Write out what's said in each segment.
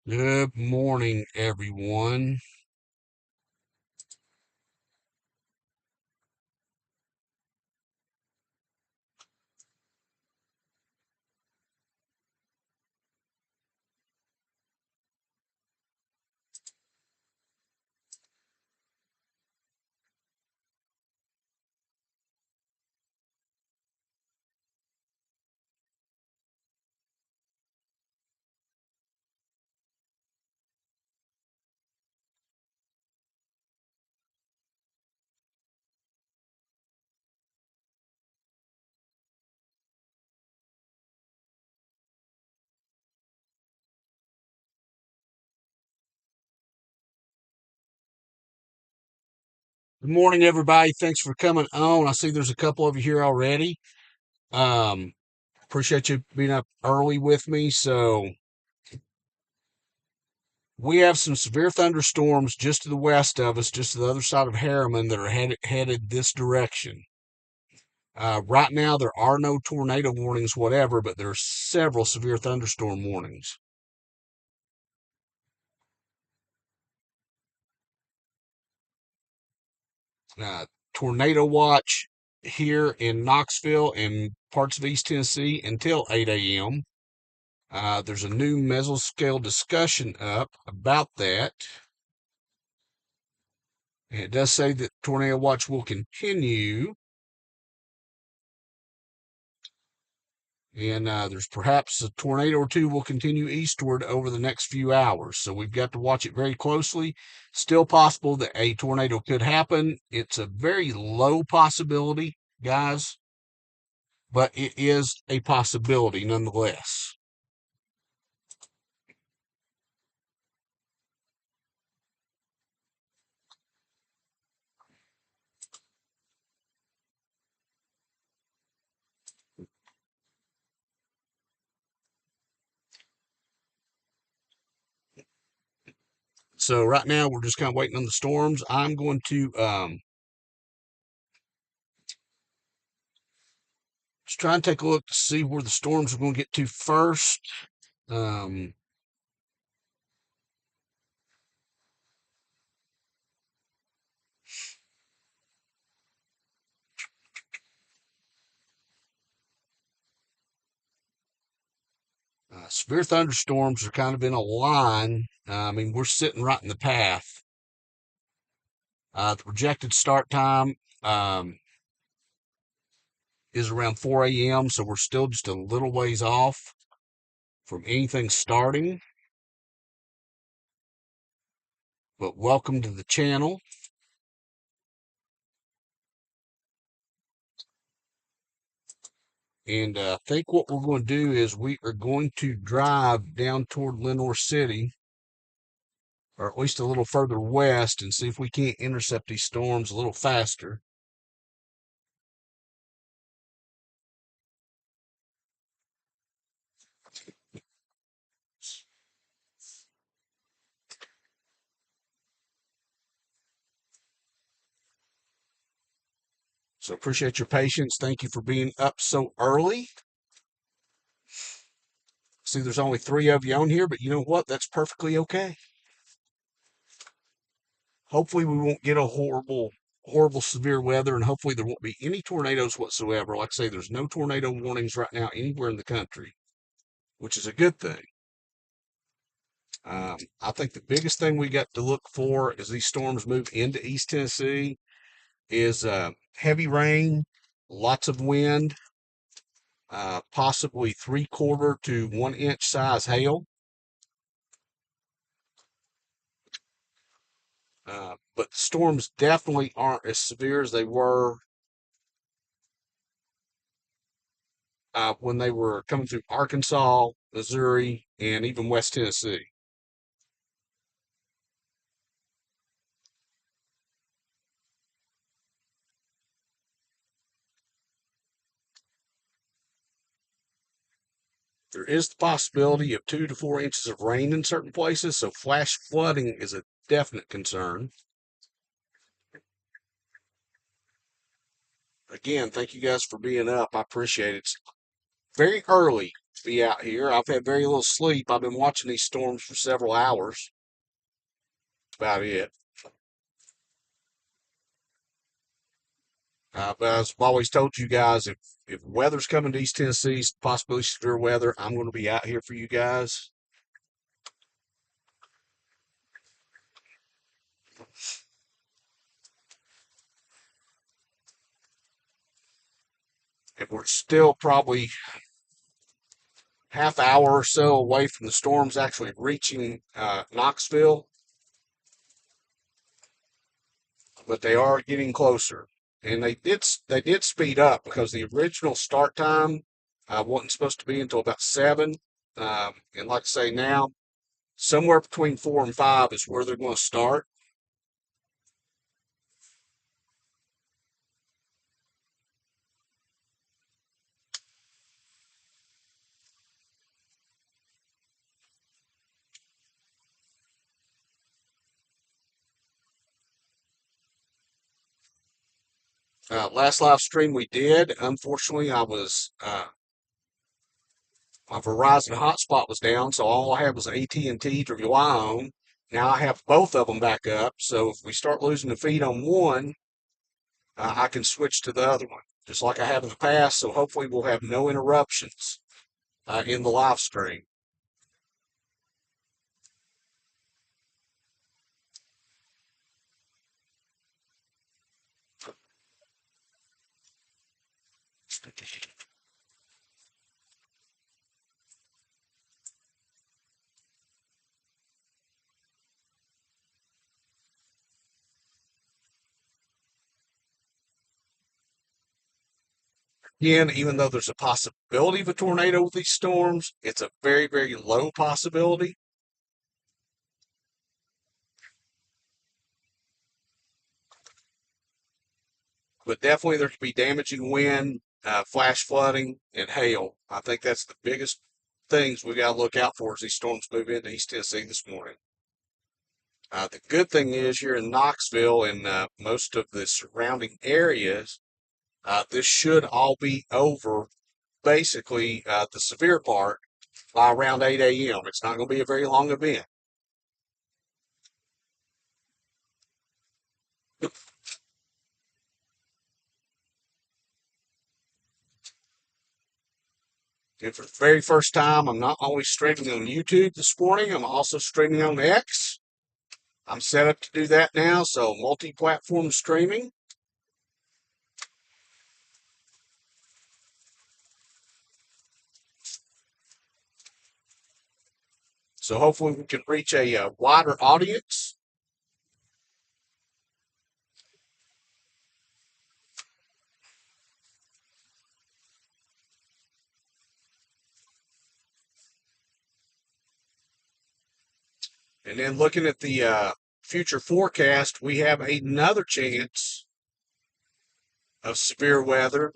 Good morning, everyone. Good morning, everybody. Thanks for coming on. I see there's a couple of you here already. Um, Appreciate you being up early with me. So we have some severe thunderstorms just to the west of us, just to the other side of Harriman, that are headed this direction. Right now, there are no tornado warnings, whatever, but there are several severe thunderstorm warnings. Uh, Tornado watch here in Knoxville and parts of East Tennessee until 8 a.m. There's a new mesoscale discussion up about that. And it does say that tornado watch will continue. And there's perhaps a tornado or two will continue eastward over the next few hours. So we've got to watch it very closely. Still possible that a tornado could happen. It's a very low possibility, guys, but it is a possibility nonetheless. So right now we're just kind of waiting on the storms. I'm going to just try and take a look to see where the storms are going to get to first. Um, Severe thunderstorms are kind of in a line. I mean, we're sitting right in the path. The projected start time is around 4 a.m., so we're still just a little ways off from anything starting. But welcome to the channel. And I think what we're going to do is we are going to drive down toward Lenore City, or at least a little further west, and see if we can't intercept these storms a little faster. So appreciate your patience. Thank you for being up so early. See, there's only three of you on here, but you know what? That's perfectly okay. Hopefully, we won't get a horrible, severe weather, and hopefully, there won't be any tornadoes whatsoever. Like I say, there's no tornado warnings right now anywhere in the country, which is a good thing. I think the biggest thing we got to look for as these storms move into East Tennessee is heavy rain, lots of wind, possibly 3/4 to 1 inch size hail. But the storms definitely aren't as severe as they were when they were coming through Arkansas, Missouri, and even West Tennessee. There is the possibility of 2 to 4 inches of rain in certain places, so flash flooding is a definite concern. Again, thank you guys for being up. I appreciate it. It's very early be out here. I've had very little sleep. I've been watching these storms for several hours. That's about it. But as I've always told you guys, if weather's coming to East Tennessee, possibly severe weather, I'm going to be out here for you guys. And we're still probably half hour or so away from the storms actually reaching Knoxville, but they are getting closer. And they did speed up because the original start time wasn't supposed to be until about 7. And like I say now, somewhere between 4 and 5 is where they're going to start. Last live stream we did, unfortunately, I was my Verizon hotspot was down, so all I had was AT&T to rely on. Now I have both of them back up, so if we start losing the feed on one, I can switch to the other one, just like I have in the past. So hopefully we'll have no interruptions in the live stream. Again, even though there's a possibility of a tornado with these storms, it's a very, very low possibility. But definitely there could be damaging wind, flash flooding, and hail. I think that's the biggest things we got to look out for as these storms move into East Tennessee this morning. The good thing is here in Knoxville and most of the surrounding areas, this should all be over, basically the severe part, by around 8 a.m. It's not going to be a very long event. And for the very first time, I'm not only streaming on YouTube this morning, I'm also streaming on X. I'm set up to do that now, so multi-platform streaming. So hopefully we can reach a wider audience. And then looking at the future forecast, we have another chance of severe weather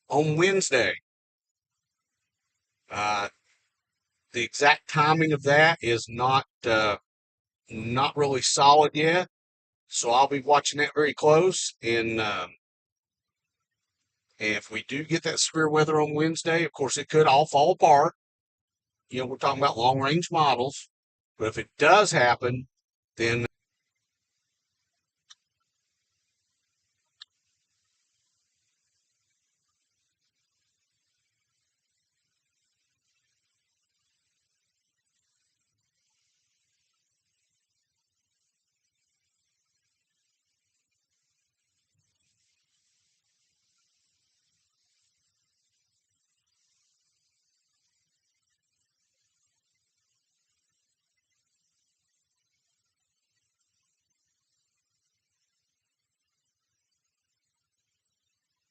on Wednesday. Uh, the exact timing of that is not really solid yet, so I'll be watching that very close. And if we do get that severe weather on Wednesday, of course it could all fall apart. You know, we're talking about long range models, but if it does happen, then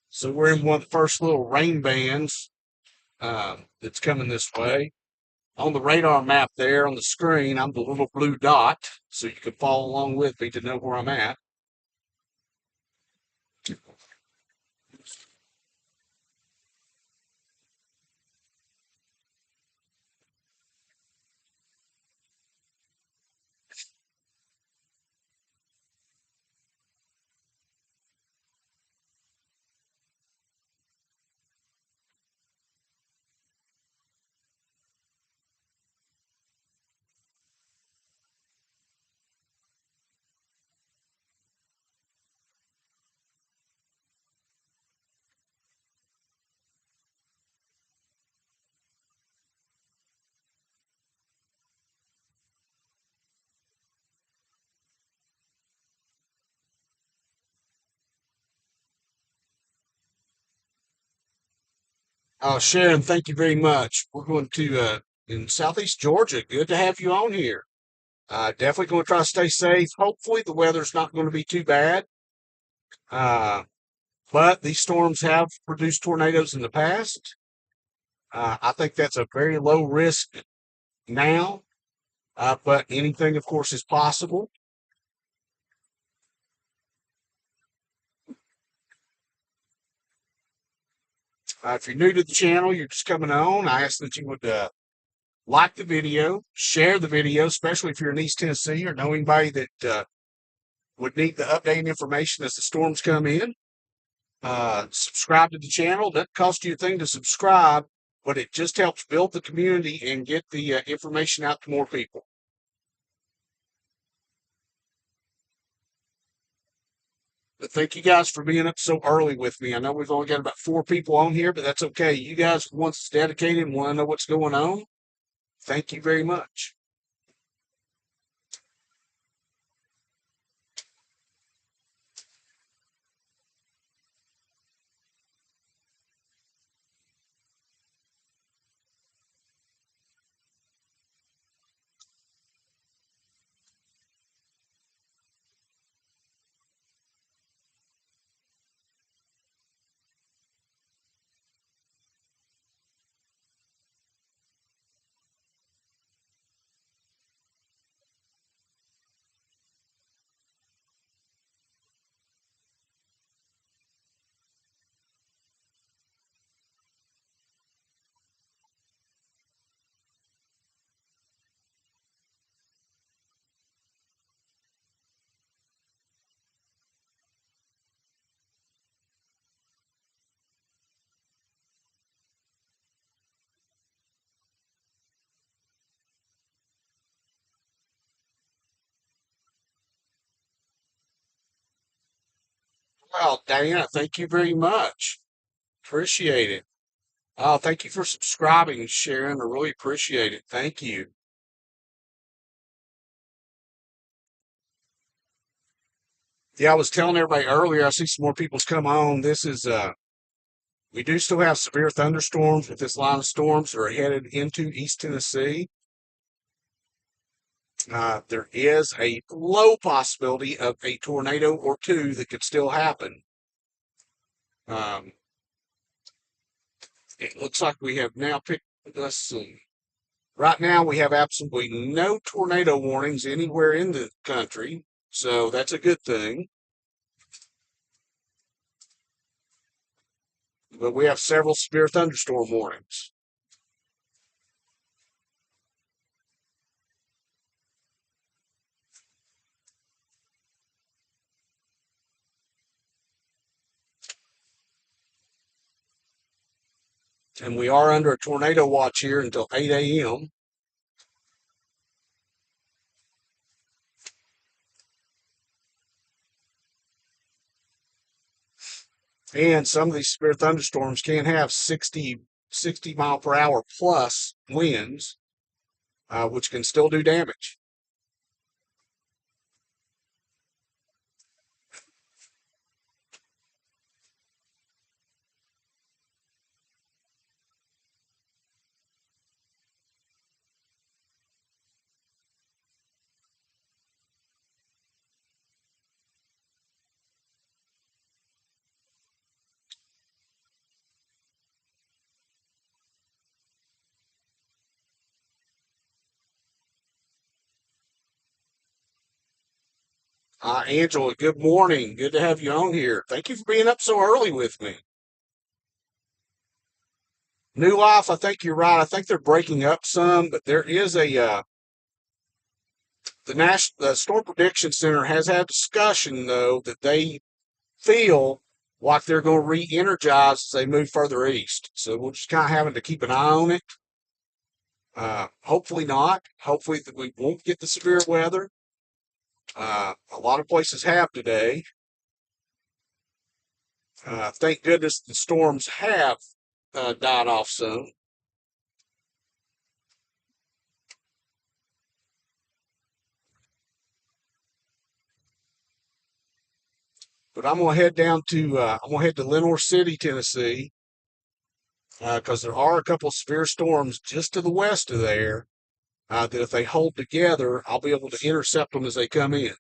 so we're in one of the first little rain bands that's coming this way. On the radar map there on the screen, I'm the little blue dot, so you can follow along with me to know where I'm at. Sharon, thank you very much. We're going to in Southeast Georgia. Good to have you on here. Definitely going to try to stay safe. Hopefully, the weather's not going to be too bad. Uh, but these storms have produced tornadoes in the past. I think that's a very low risk now, but anything, of course, is possible. If you're new to the channel, you're just coming on, I ask that you would like the video, share the video, especially if you're in East Tennessee or know anybody that would need the updating information as the storms come in. Subscribe to the channel. Doesn't cost you a thing to subscribe, but it just helps build the community and get the information out to more people. But thank you guys for being up so early with me. I know we've only got about 4 people on here, but that's okay. You guys, once dedicated and want to know what's going on, thank you very much. Well, Diana, thank you very much. Appreciate it. Oh, thank you for subscribing and sharing. I really appreciate it. Thank you. Yeah, I was telling everybody earlier, I see some more people's come on. This is we do still have severe thunderstorms with this line of storms that are headed into East Tennessee. There is a low possibility of a tornado or two that could still happen. Um, it looks like we have now picked, let's see. Right now, we have absolutely no tornado warnings anywhere in the country, so that's a good thing. But we have several severe thunderstorm warnings. And we are under a tornado watch here until 8 a.m. And some of these severe thunderstorms can have 60 mile per hour plus winds, which can still do damage. Angela, good morning. Good to have you on here. Thank you for being up so early with me. New Life, I think you're right. I think they're breaking up some, but there is the Storm Prediction Center has had discussion though that they feel like they're going to re-energize as they move further east. So we're just kind of having to keep an eye on it. Hopefully not. Hopefully that we won't get the severe weather. A lot of places have today. Thank goodness the storms have died off some. But I'm gonna head to Lenore City, Tennessee, because there are a couple of severe storms just to the west of there that if they hold together, I'll be able to intercept them as they come in.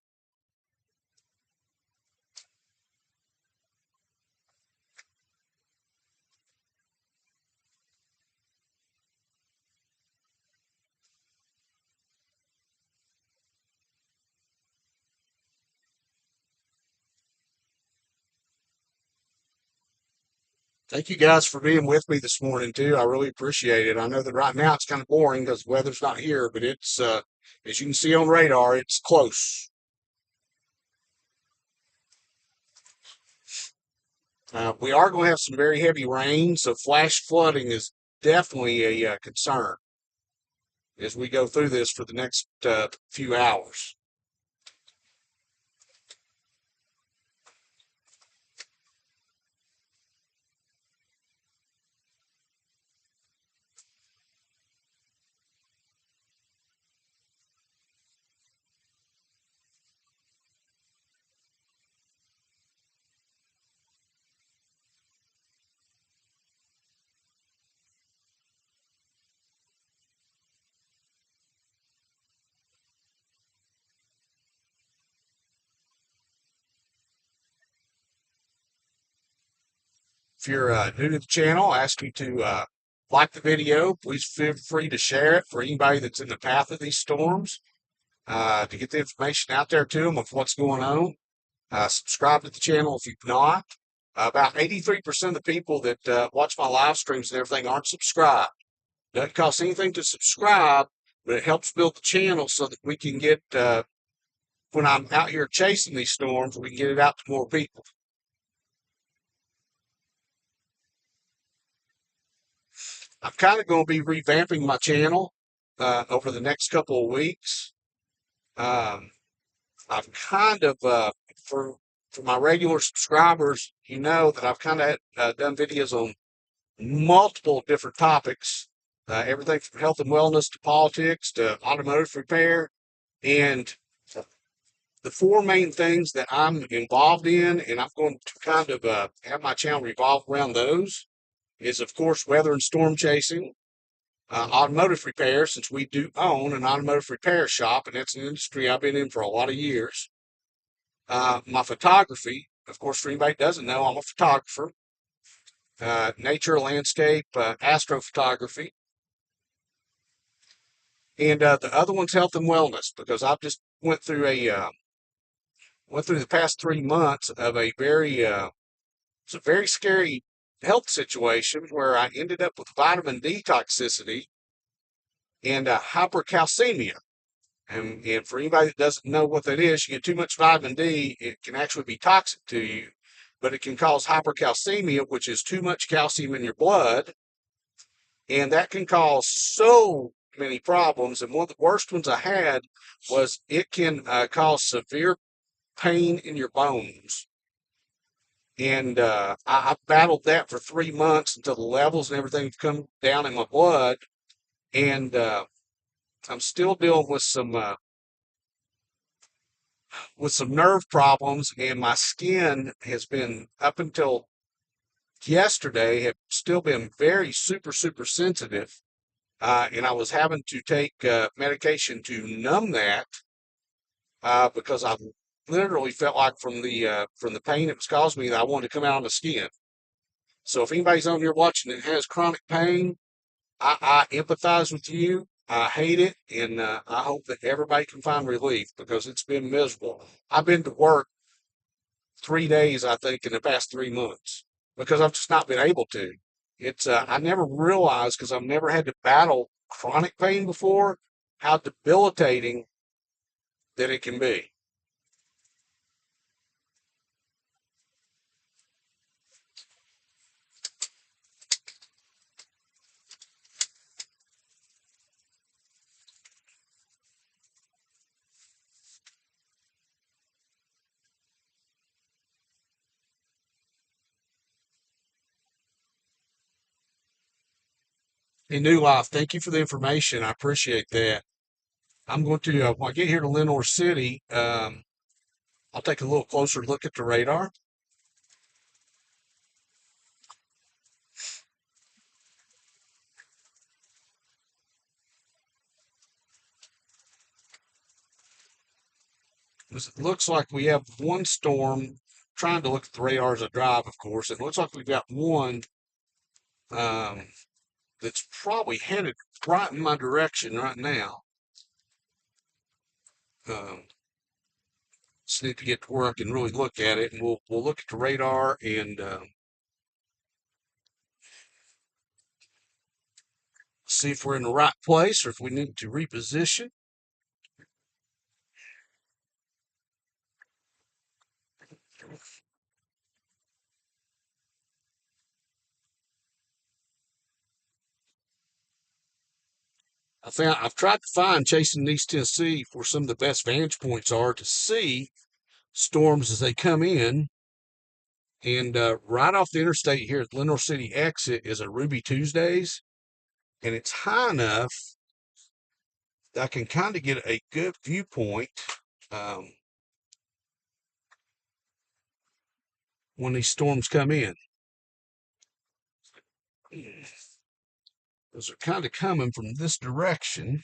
Thank you guys for being with me this morning too. I really appreciate it. I know that right now it's kind of boring because the weather's not here, but it's as you can see on radar, it's close. We are going to have some very heavy rain, so flash flooding is definitely a concern as we go through this for the next few hours. If you're new to the channel, I ask you to like the video. Please feel free to share it for anybody that's in the path of these storms to get the information out there to them of what's going on. Subscribe to the channel if you've not. About 83% of the people that watch my live streams and everything aren't subscribed. Doesn't cost anything to subscribe, but it helps build the channel so that we can get, when I'm out here chasing these storms, we can get it out to more people. I'm kind of going to be revamping my channel over the next couple of weeks. I've kind of, for my regular subscribers, you know that I've kind of done videos on multiple different topics, everything from health and wellness to politics to automotive repair. And the four main things that I'm involved in, and I'm going to kind of have my channel revolve around those, is of course weather and storm chasing, automotive repair, since we do own an automotive repair shop, and it's an industry I've been in for a lot of years. My photography, of course, for anybody that doesn't know, I'm a photographer. Nature, landscape, astrophotography. And the other one's health and wellness, because I've just went through the past 3 months of it's a very scary health situation where I ended up with vitamin D toxicity and hypercalcemia. And for anybody that doesn't know what that is, you get too much vitamin D, it can actually be toxic to you, but it can cause hypercalcemia, which is too much calcium in your blood. And that can cause so many problems. And one of the worst ones I had was it can cause severe pain in your bones. And I battled that for 3 months until the levels and everything come down in my blood. And I'm still dealing with some nerve problems, and my skin has been, up until yesterday, have still been very super sensitive. And I was having to take medication to numb that because I literally felt like from the pain it was causing me that I wanted to come out of my skin. So if anybody's on here watching that has chronic pain, I empathize with you. I hate it, and I hope that everybody can find relief because it's been miserable. I've been to work 3 days, I think, in the past 3 months because I've just not been able to. It's I never realized, because I've never had to battle chronic pain before, how debilitating that it can be. A new life. Thank you for the information. I appreciate that. I'm going to when I get here to Lenore City, I'll take a little closer look at the radar. It looks like we have one storm. Trying to look at the radar as I drive, of course. It looks like we've got one um, that's probably headed right in my direction right now. Just need to get to where I can really look at it, and we'll look at the radar and see if we're in the right place or if we need to reposition. I've tried to find chasing East Tennessee where some of the best vantage points are to see storms as they come in. And right off the interstate here at Lenore City exit is a Ruby Tuesdays, and it's high enough that I can kind of get a good viewpoint um, when these storms come in. Those are kind of coming from this direction.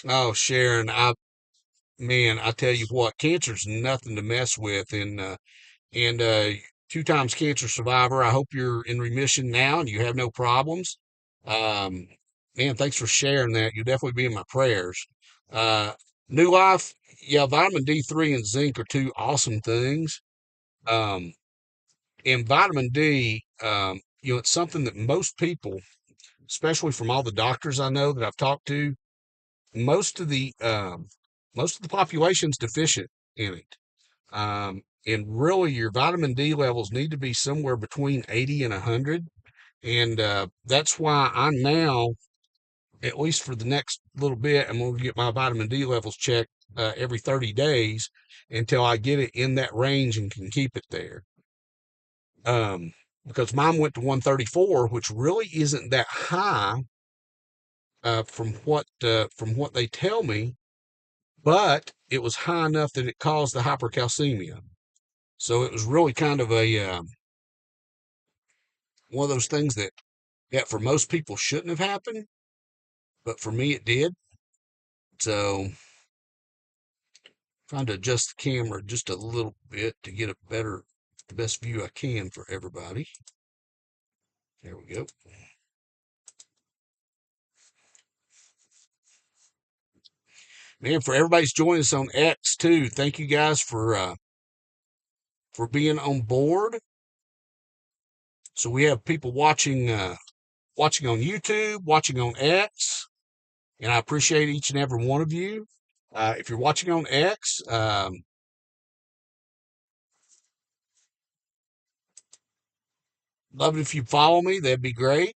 Oh, Sharon, I tell you what, cancer's nothing to mess with, and two times cancer survivor. I hope you're in remission now and you have no problems. Um, man, thanks for sharing that. You'll definitely be in my prayers. Uh, New Life, yeah, vitamin D3 and zinc are two awesome things. Um, and vitamin D, it's something that most people, especially from all the doctors I know that I've talked to, most of the um, most of the population's deficient in it. And really, your vitamin D levels need to be somewhere between 80 and 100. And that's why I'm now, at least for the next little bit, I'm going to get my vitamin D levels checked every 30 days until I get it in that range and can keep it there. Because mine went to 134, which really isn't that high from what they tell me, but it was high enough that it caused the hypercalcemia. So it was really kind of a one of those things that for most people shouldn't have happened, but for me it did. So trying to adjust the camera just a little bit to get the best view I can for everybody. There we go. Man, for everybody's joining us on X too, thank you guys for being on board. So we have people watching on YouTube, watching on X, and I appreciate each and every one of you. If you're watching on X, love it if you follow me. That'd be great.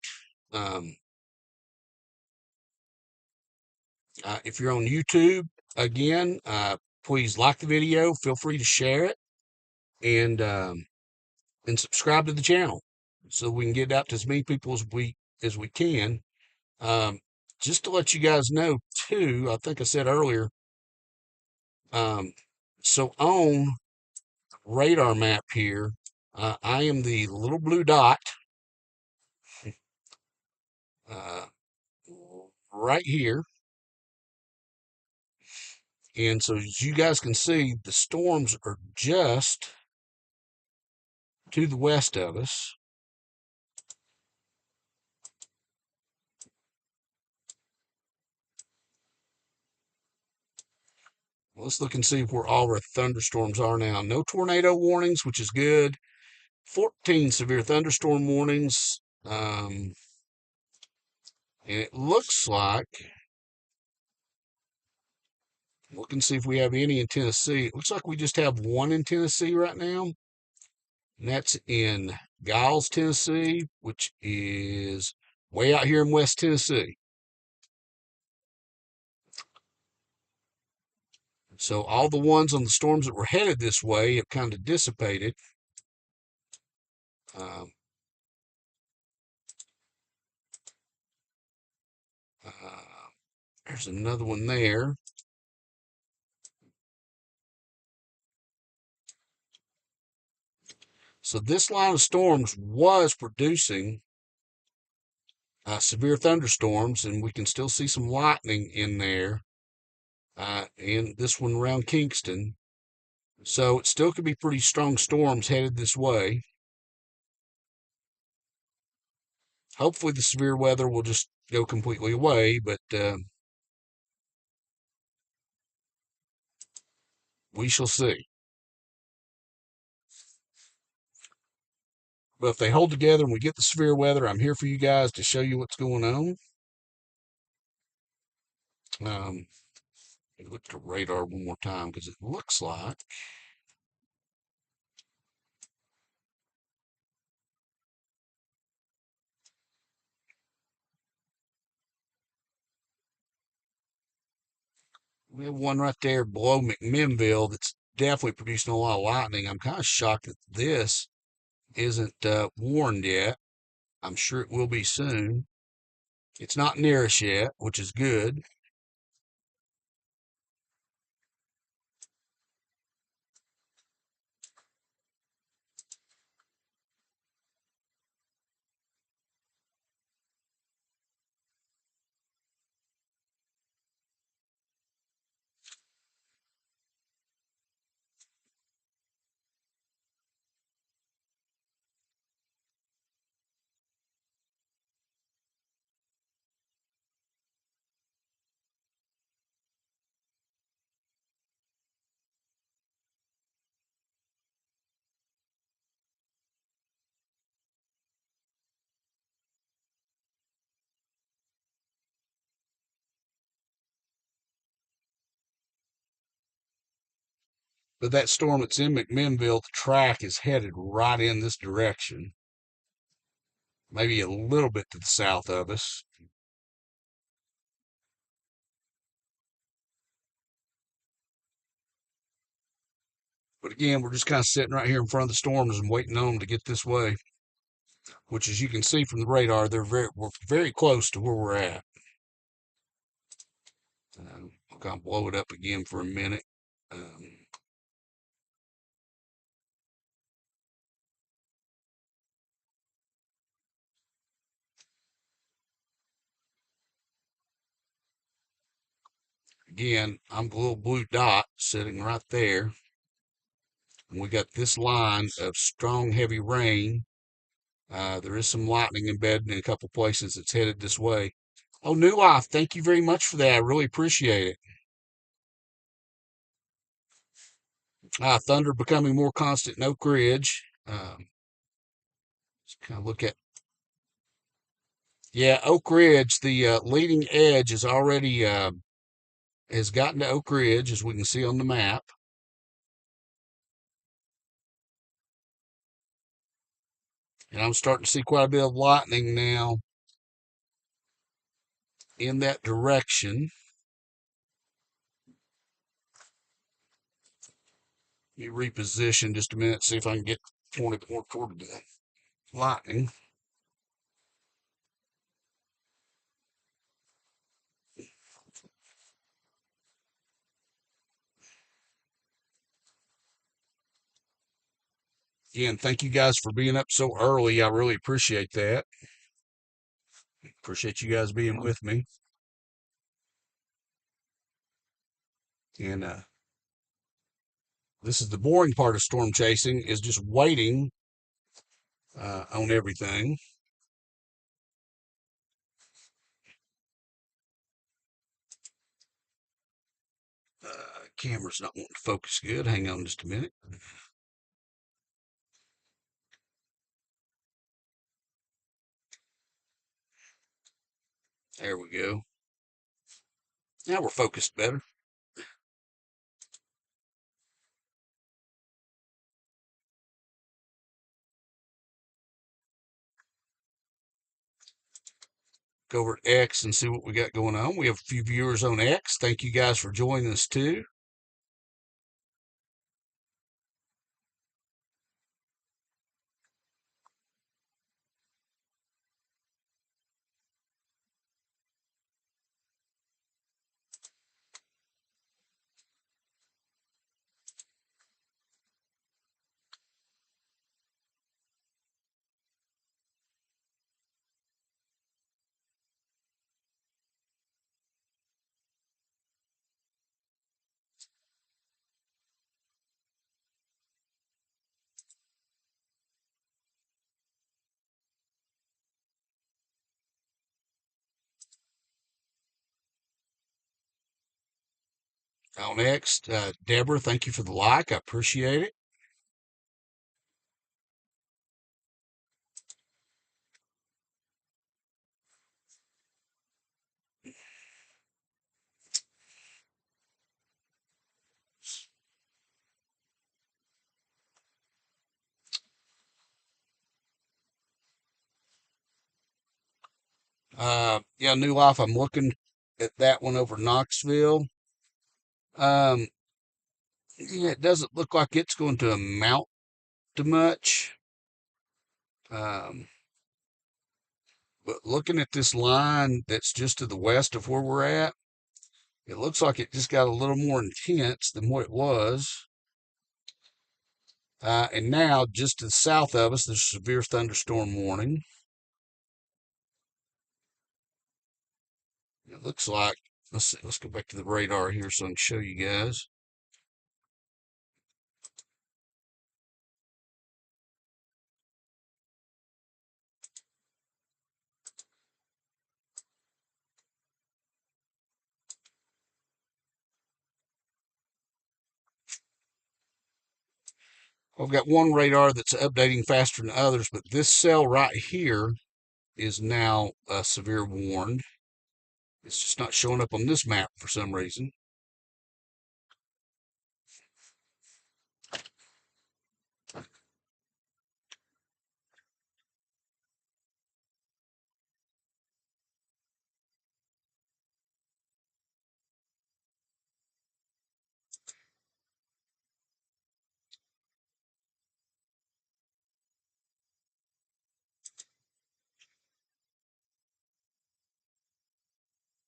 Um, if you're on YouTube, again, please like the video. Feel free to share it and subscribe to the channel so we can get out to as many people as we can. Um, just to let you guys know too, I think I said earlier. Um, so on radar map here, I am the little blue dot uh, right here. And so as you guys can see, the storms are just to the west of us. Let's look and see where all our thunderstorms are now. No tornado warnings, which is good. 14 severe thunderstorm warnings. And it looks like, look and see if we have any in Tennessee. It looks like we just have one in Tennessee right now. And that's in Giles, Tennessee, which is way out here in West Tennessee. So all the ones on the storms that were headed this way have kind of dissipated. Um, There's another one there. So this line of storms was producing severe thunderstorms, and we can still see some lightning in there, and this one around Kingston. So it still could be pretty strong storms headed this way. Hopefully the severe weather will just go completely away, but we shall see. But if they hold together and we get the severe weather, I'm here for you guys to show you what's going on. Look at the radar one more time because it looks like we have one right there below McMinnville that's definitely producing a lot of lightning. I'm kind of shocked that this isn't warned yet. I'm sure it will be soon. It's not near us yet, which is good. But that storm that's in McMinnville, the track is headed right in this direction, maybe a little bit to the south of us. But again, we're just kind of sitting right here in front of the storms and waiting on them to get this way, which, as you can see from the radar, we're very close to where we're at. I'll kind of blow it up again for a minute. Again, I'm the little blue dot sitting right there. And we got this line of strong, heavy rain. There is some lightning embedded in a couple places that's headed this way. Oh, New Life, thank you very much for that. I really appreciate it. Thunder becoming more constant in Oak Ridge. Just kind of look at, yeah, Oak Ridge, the leading edge is already has gotten to Oak Ridge, as we can see on the map. And I'm starting to see quite a bit of lightning now in that direction. Let me reposition just a minute, see if I can get 20 more toward the lightning. Again, thank you guys for being up so early. I really appreciate that. Appreciate you guys being with me. And this is the boring part of storm chasing, is just waiting on everything. Camera's not wanting to focus good. Hang on just a minute. There we go. Now we're focused better. Go over to X and see what we got going on. We have a few viewers on X. Thank you guys for joining us too. Next, Deborah, thank you for the like. I appreciate it. Yeah, New Life. I'm looking at that one over Knoxville. Um, yeah, it doesn't look like it's going to amount to much. Um, but looking at this line that's just to the west of where we're at, it looks like it just got a little more intense than what it was. And now, just to the south of us, there's a severe thunderstorm warning. It looks like, let's see, let's go back to the radar here so I can show you guys. I've got one radar that's updating faster than others, but this cell right here is now severe warned. It's just not showing up on this map for some reason.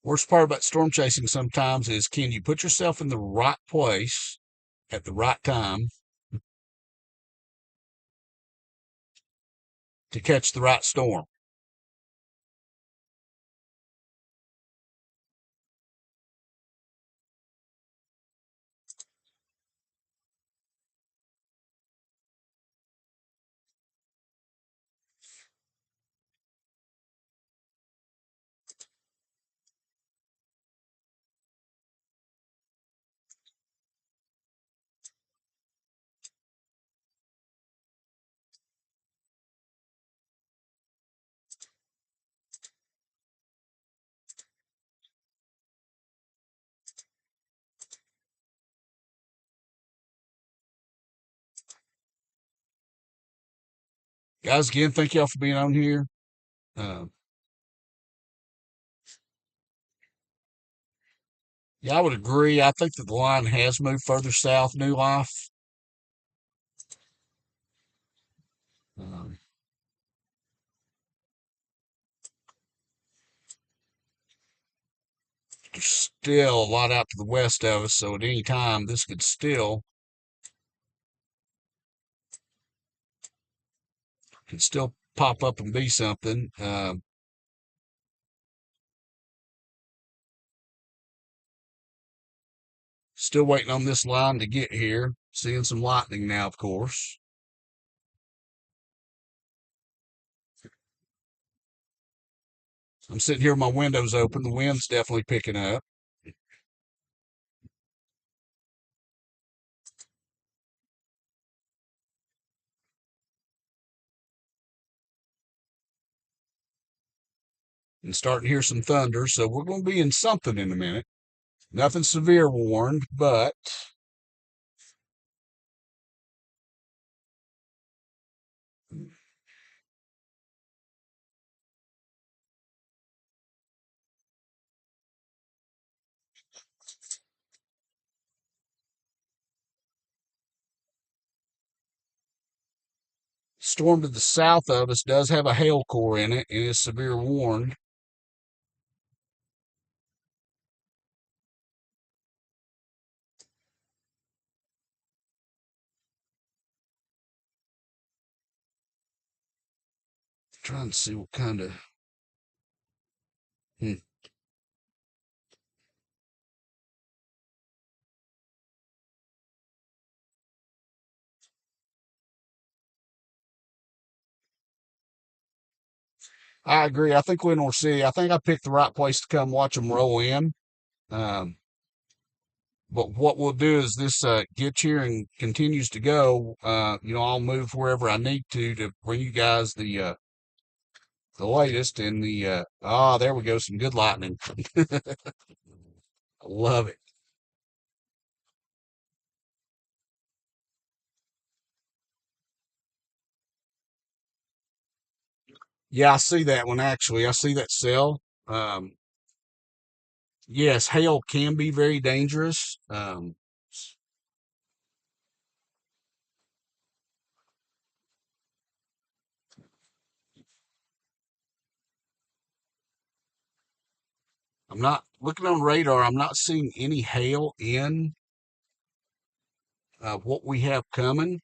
Worst part about storm chasing sometimes is, can you put yourself in the right place at the right time to catch the right storm? Guys, again, thank y'all for being on here. Uh, yeah, I would agree. I think that the line has moved further south, New Life. Um, there's still a lot out to the west of us, so at any time this could still pop up and be something. Still waiting on this line to get here. Seeing some lightning now, of course. I'm sitting here with my windows open. The wind's definitely picking up. And starting to hear some thunder, so we're going to be in something in a minute. Nothing severe warned, but storm to the south of us does have a hail core in it and is severe warned. Trying to see what kind of. Hmm. I agree. I think Winmore City. I think I picked the right place to come watch them roll in. Um, But what we'll do is this gets here and continues to go. I'll move wherever I need to bring you guys the latest in there we go, some good lightning. I love it. Yeah, I see that one actually. I see that cell. Um, yes, hail can be very dangerous. I'm not looking on radar. I'm not seeing any hail in what we have coming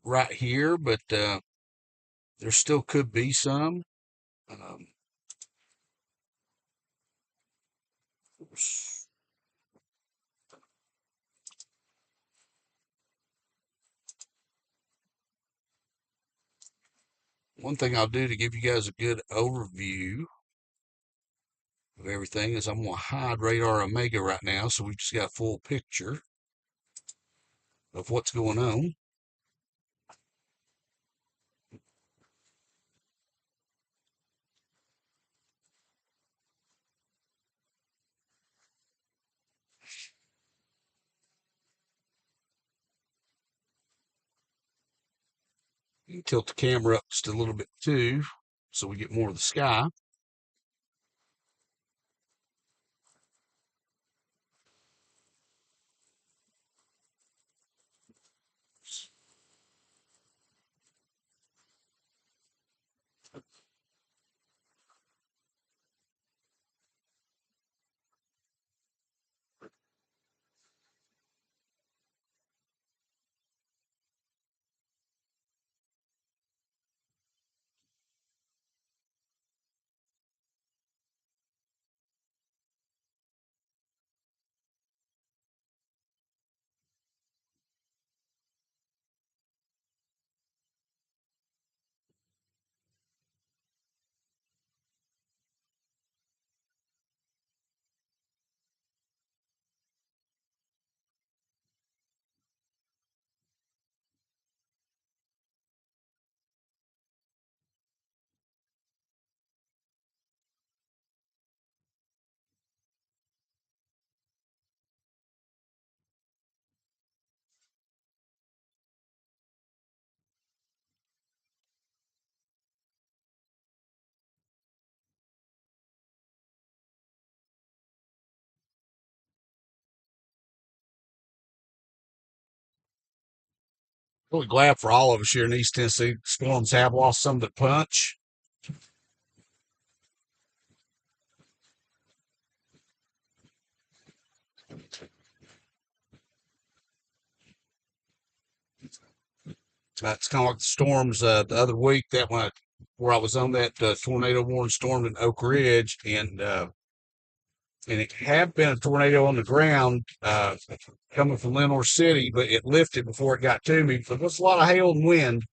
right here, but there still could be some. Um, One thing I'll do to give you guys a good overview of everything is I'm going to hide radar Omega right now, so we've just got a full picture of what's going on. You can tilt the camera up just a little bit too, so we get more of the sky. Really glad for all of us here in East Tennessee. Storms have lost some of the punch. It's kind of like the storms the other week that where I was on that tornado warning storm in Oak Ridge, and it had been a tornado on the ground coming from Lenore City, but it lifted before it got to me. So there's a lot of hail and wind.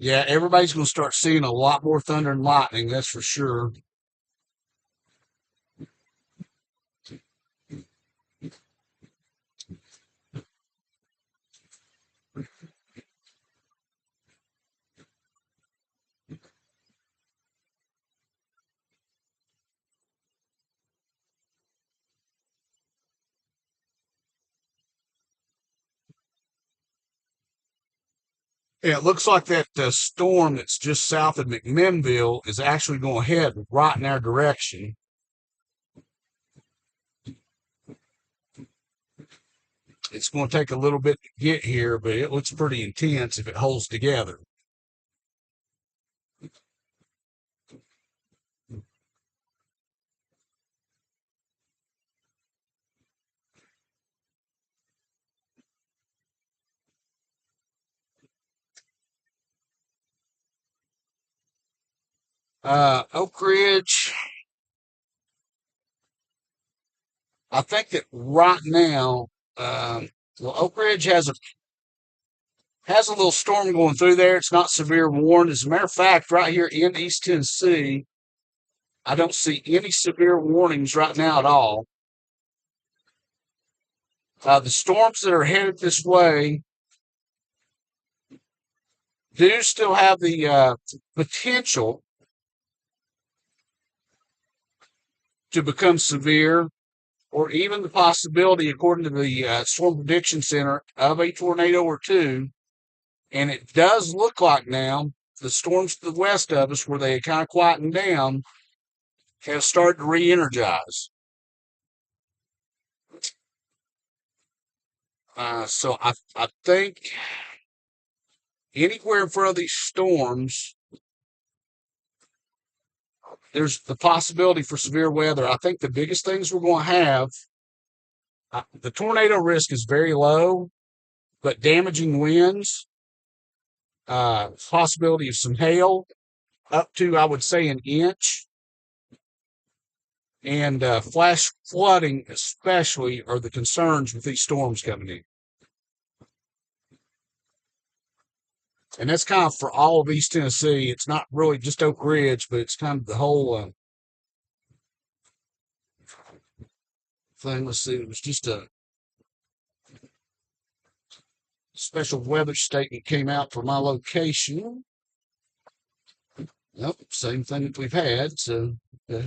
Yeah, everybody's going to start seeing a lot more thunder and lightning, that's for sure. Yeah, it looks like that storm that's just south of McMinnville is actually going to head right in our direction. It's going to take a little bit to get here, but it looks pretty intense if it holds together. Oak Ridge, I think that right now, well, Oak Ridge has a little storm going through there. It's not severe warned. As a matter of fact, right here in East Tennessee, I don't see any severe warnings right now at all. The storms that are headed this way do still have the potential to become severe, or even the possibility, according to the Storm Prediction Center, of a tornado or two. And it does look like now the storms to the west of us, where they had kind of quietened down, have started to re-energize. So I think anywhere in front of these storms, there's the possibility for severe weather. I think the biggest things we're going to have, the tornado risk is very low, but damaging winds, possibility of some hail up to, I would say, an inch, and flash flooding, especially, are the concerns with these storms coming in. And that's kind of for all of East Tennessee. It's not really just Oak Ridge, but it's kind of the whole thing. Let's see. It was just a special weather statement came out for my location. Nope, same thing that we've had. So, uh,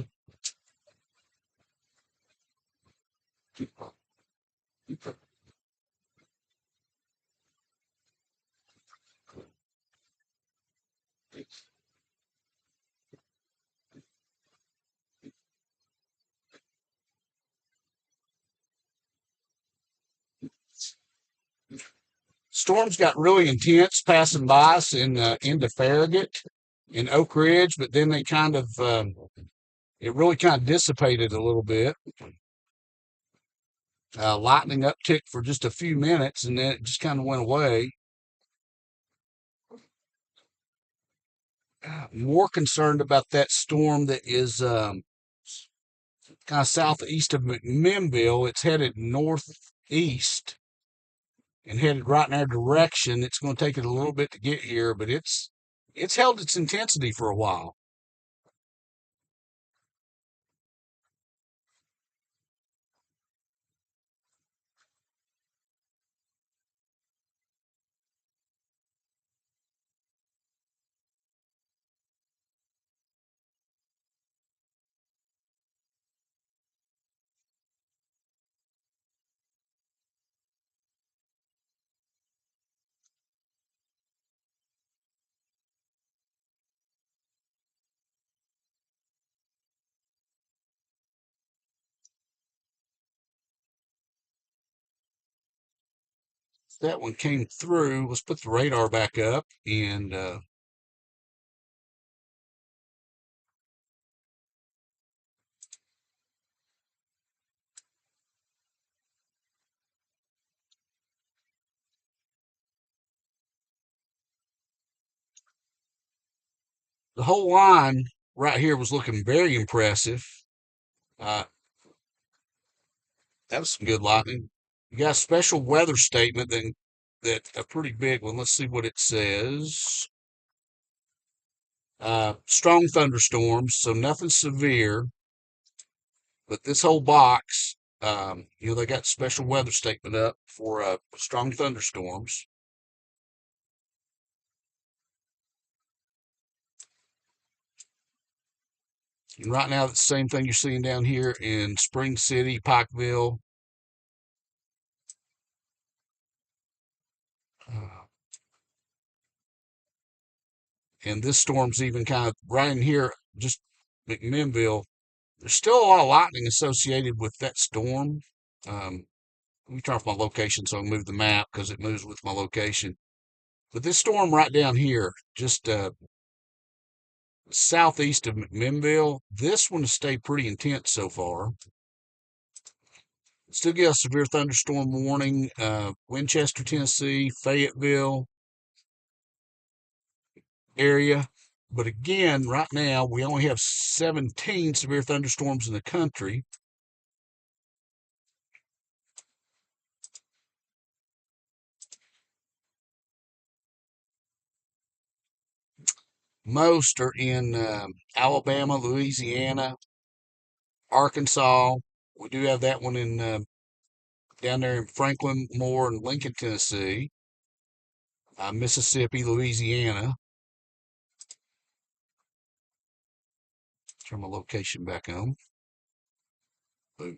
storms got really intense passing by us into Farragut and Oak Ridge, but then they kind of it really kind of dissipated a little bit. Lightning uptick for just a few minutes, and then it just kind of went away. More concerned about that storm that is kind of southeast of McMinnville. It's headed northeast and headed right in our direction. It's going to take it a little bit to get here, but it's held its intensity for a while. That one came through. Let's put the radar back up, and the whole line right here was looking very impressive. Uh, that was some good lightning. You got a special weather statement that a pretty big one. Let's see what it says. Strong thunderstorms, so nothing severe, but this whole box, they got special weather statement up for strong thunderstorms. And right now, it's the same thing you're seeing down here in Spring City, Pikeville. Uh, And this storm's even kind of right in here, just McMinnville. There's still a lot of lightning associated with that storm. Let me turn off my location so I can move the map because it moves with my location. But this storm right down here, just southeast of McMinnville, this one has stayed pretty intense so far. Still get a severe thunderstorm warning. Winchester, Tennessee, Fayetteville area. But again, right now, we only have 17 severe thunderstorms in the country. Most are in Alabama, Louisiana, Arkansas. We do have that one in down there in Franklin, Moore, and Lincoln, Tennessee, Mississippi, Louisiana. Turn my location back on. Boom.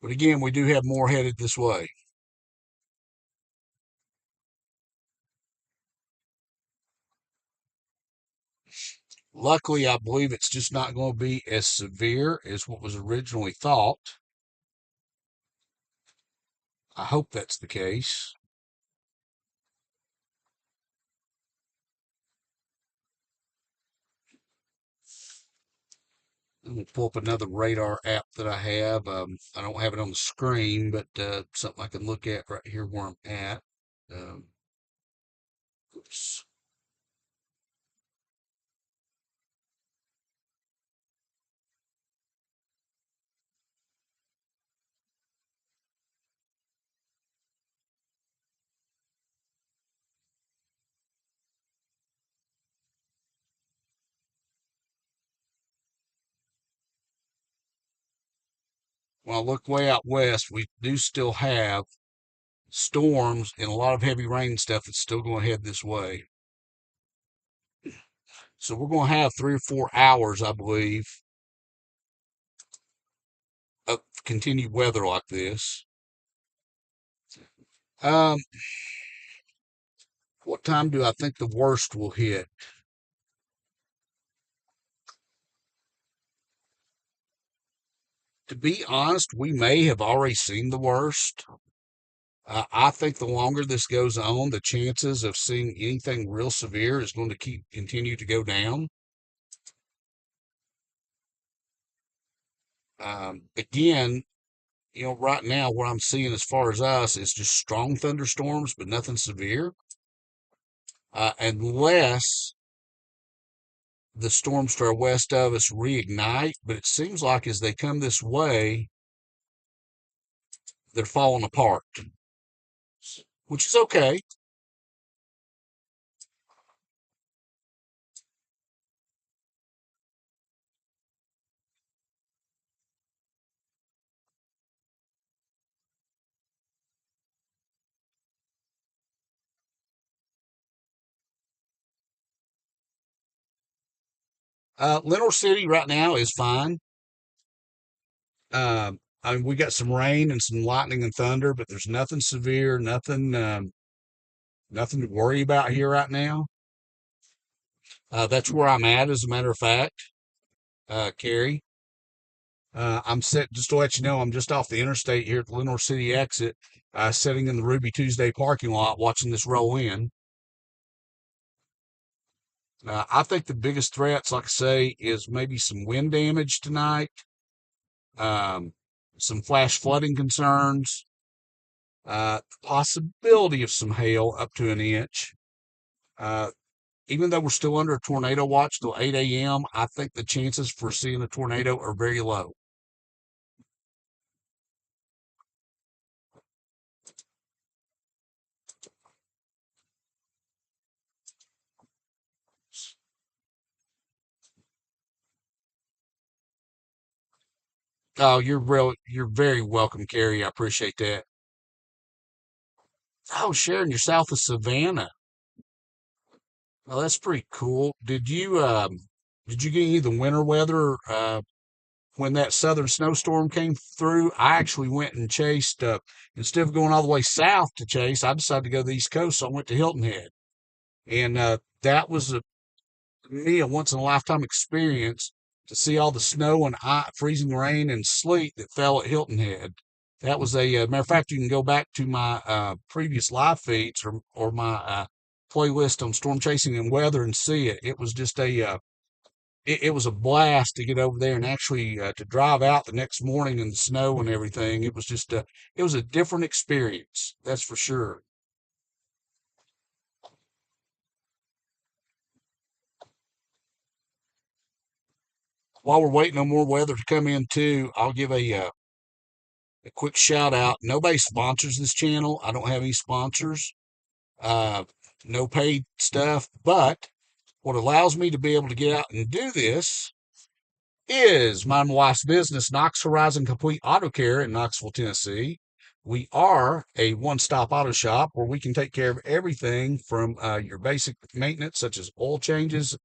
But again, we do have more headed this way. Luckily, I believe it's just not going to be as severe as what was originally thought. I hope that's the case. I'm going to pull up another radar app that I have. I don't have it on the screen, but something I can look at right here where I'm at. Oops. When I look way out west, we do still have storms and a lot of heavy rain stuff that's still going to head this way. So we're going to have 3 or 4 hours, I believe, of continued weather like this. Um, what time do I think the worst will hit? To be honest, we may have already seen the worst. I think the longer this goes on, the chances of seeing anything real severe is going to continue to go down. Again, right now what I'm seeing as far as us is just strong thunderstorms, but nothing severe. Unless the storms to our west of us reignite, but it seems like as they come this way, they're falling apart, which is okay. Lenore City right now is fine. I mean, we got some rain and some lightning and thunder, but there's nothing severe, nothing to worry about here right now. That's where I'm at, as a matter of fact, Carrie. I'm set, just to let you know, I'm just off the interstate here at the Lenore City exit, sitting in the Ruby Tuesday parking lot watching this roll in. I think the biggest threats, like I say, is maybe some wind damage tonight, um, some flash flooding concerns, possibility of some hail up to an inch. Uh, Even though we're still under a tornado watch till 8 a.m., I think the chances for seeing a tornado are very low. Oh, you're very welcome, Carrie. I appreciate that. Oh, Sharon, you're south of Savannah. Oh, that's pretty cool. Did you get any of the winter weather when that southern snowstorm came through, I actually went and chased, instead of going all the way south to chase, I decided to go to the East Coast. So I went to Hilton Head. And that was me a once in a lifetime experience to see all the snow and freezing rain and sleet that fell at Hilton Head. That was a matter of fact. You can go back to my previous live feeds or my playlist on storm chasing and weather and see it. It was just it was a blast to get over there and actually to drive out the next morning in the snow and everything. It was just it was a different experience. That's for sure. While we're waiting on more weather to come in too, I'll give a quick shout out. Nobody sponsors this channel. I don't have any sponsors, uh, no paid stuff. But what allows me to be able to get out and do this is my wife's business, Knox Horizon Complete Auto Care in Knoxville, Tennessee. We are a one-stop auto shop where we can take care of everything from your basic maintenance, such as oil changes,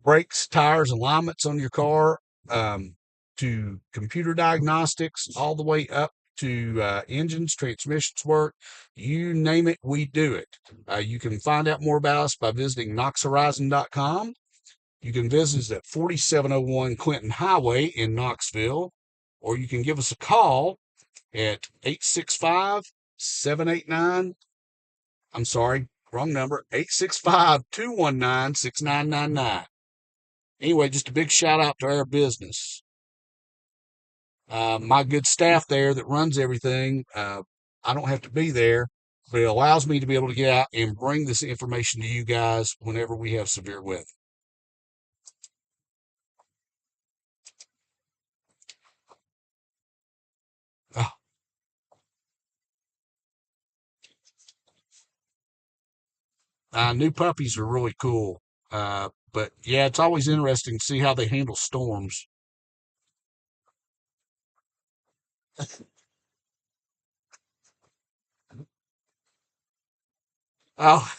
brakes, tires, alignments on your car, um, to computer diagnostics, all the way up to engines, transmissions work. You name it, we do it. You can find out more about us by visiting knoxhorizon.com. You can visit us at 4701 Clinton Highway in Knoxville, or you can give us a call at 865 789. I'm sorry, wrong number, 865 219 6999. Anyway, just a big shout out to our business. My good staff there that runs everything, I don't have to be there, but it allows me to be able to get out and bring this information to you guys whenever we have severe weather. Oh, new puppies are really cool. But yeah, it's always interesting to see how they handle storms. Oh,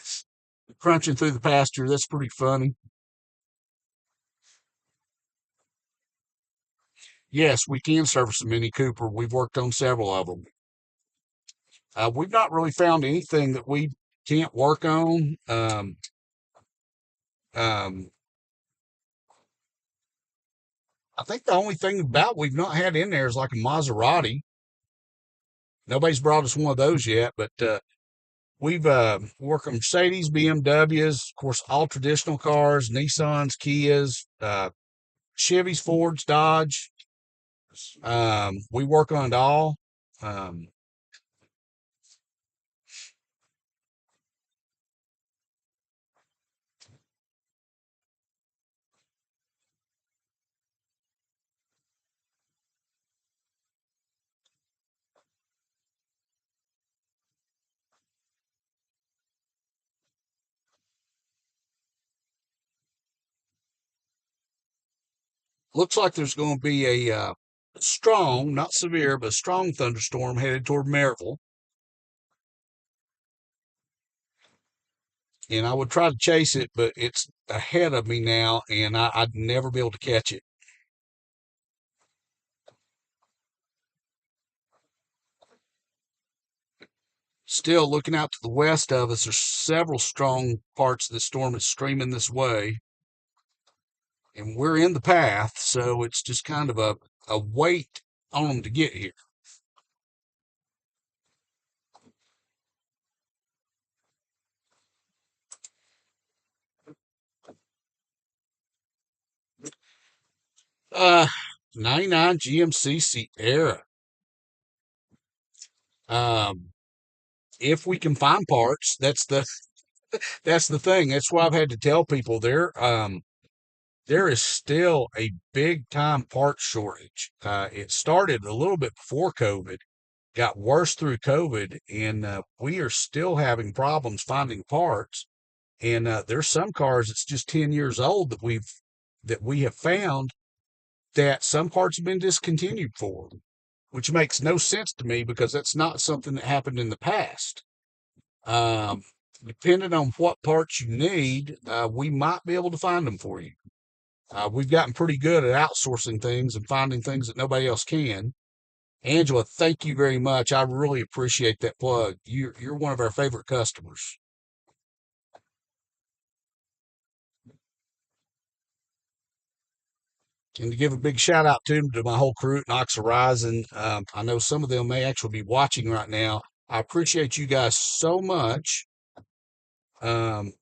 crunching through the pasture. That's pretty funny. Yes, we can service a Mini Cooper. We've worked on several of them. We've not really found anything that we can't work on. Um, I think the only thing about we've not had in there is like a Maserati. Nobody's brought us one of those yet, but we've worked on Mercedes, BMWs, of course, all traditional cars, Nissans, Kias, Chevys, Fords, Dodge. We work on it all. Um, Looks like there's going to be a strong, not severe, but strong thunderstorm headed toward Maryville. And I would try to chase it, but it's ahead of me now, and I'd never be able to catch it. Still looking out to the west of us, there's several strong parts of the storm is streaming this way, and we're in the path, so it's just kind of a wait on them to get here. 99 GMC Sierra. Um, if we can find parts, that's the thing. That's why I've had to tell people there is still a big time part shortage. It started a little bit before COVID, got worse through COVID, and we are still having problems finding parts. And there's some cars that's just 10 years old that we have found that some parts have been discontinued for, which makes no sense to me because that's not something that happened in the past. Um, Depending on what parts you need, we might be able to find them for you. We've gotten pretty good at outsourcing things and finding things that nobody else can. Angela, thank you very much. I really appreciate that plug. You're one of our favorite customers. And to give a big shout out to my whole crew at Knox Horizon. I know some of them may actually be watching right now. I appreciate you guys so much, um,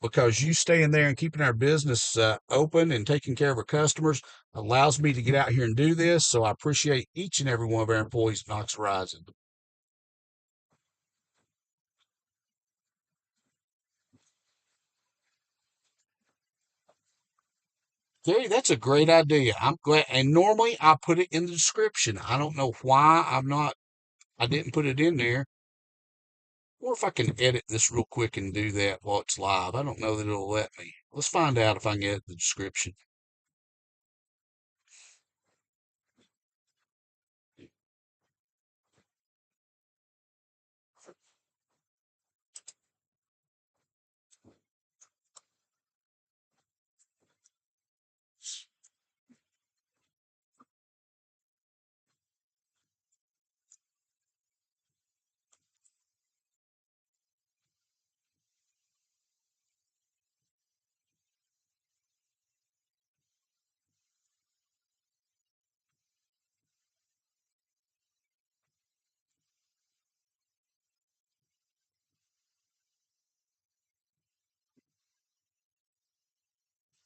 because you staying there and keeping our business open and taking care of our customers allows me to get out here and do this. So I appreciate each and every one of our employees at Knox Horizon. Gary, that's a great idea. I'm glad. And normally I put it in the description. I don't know why I didn't put it in there. Or if I can edit this real quick and do that while it's live. I don't know that it'll let me. Let's find out if I can edit the description.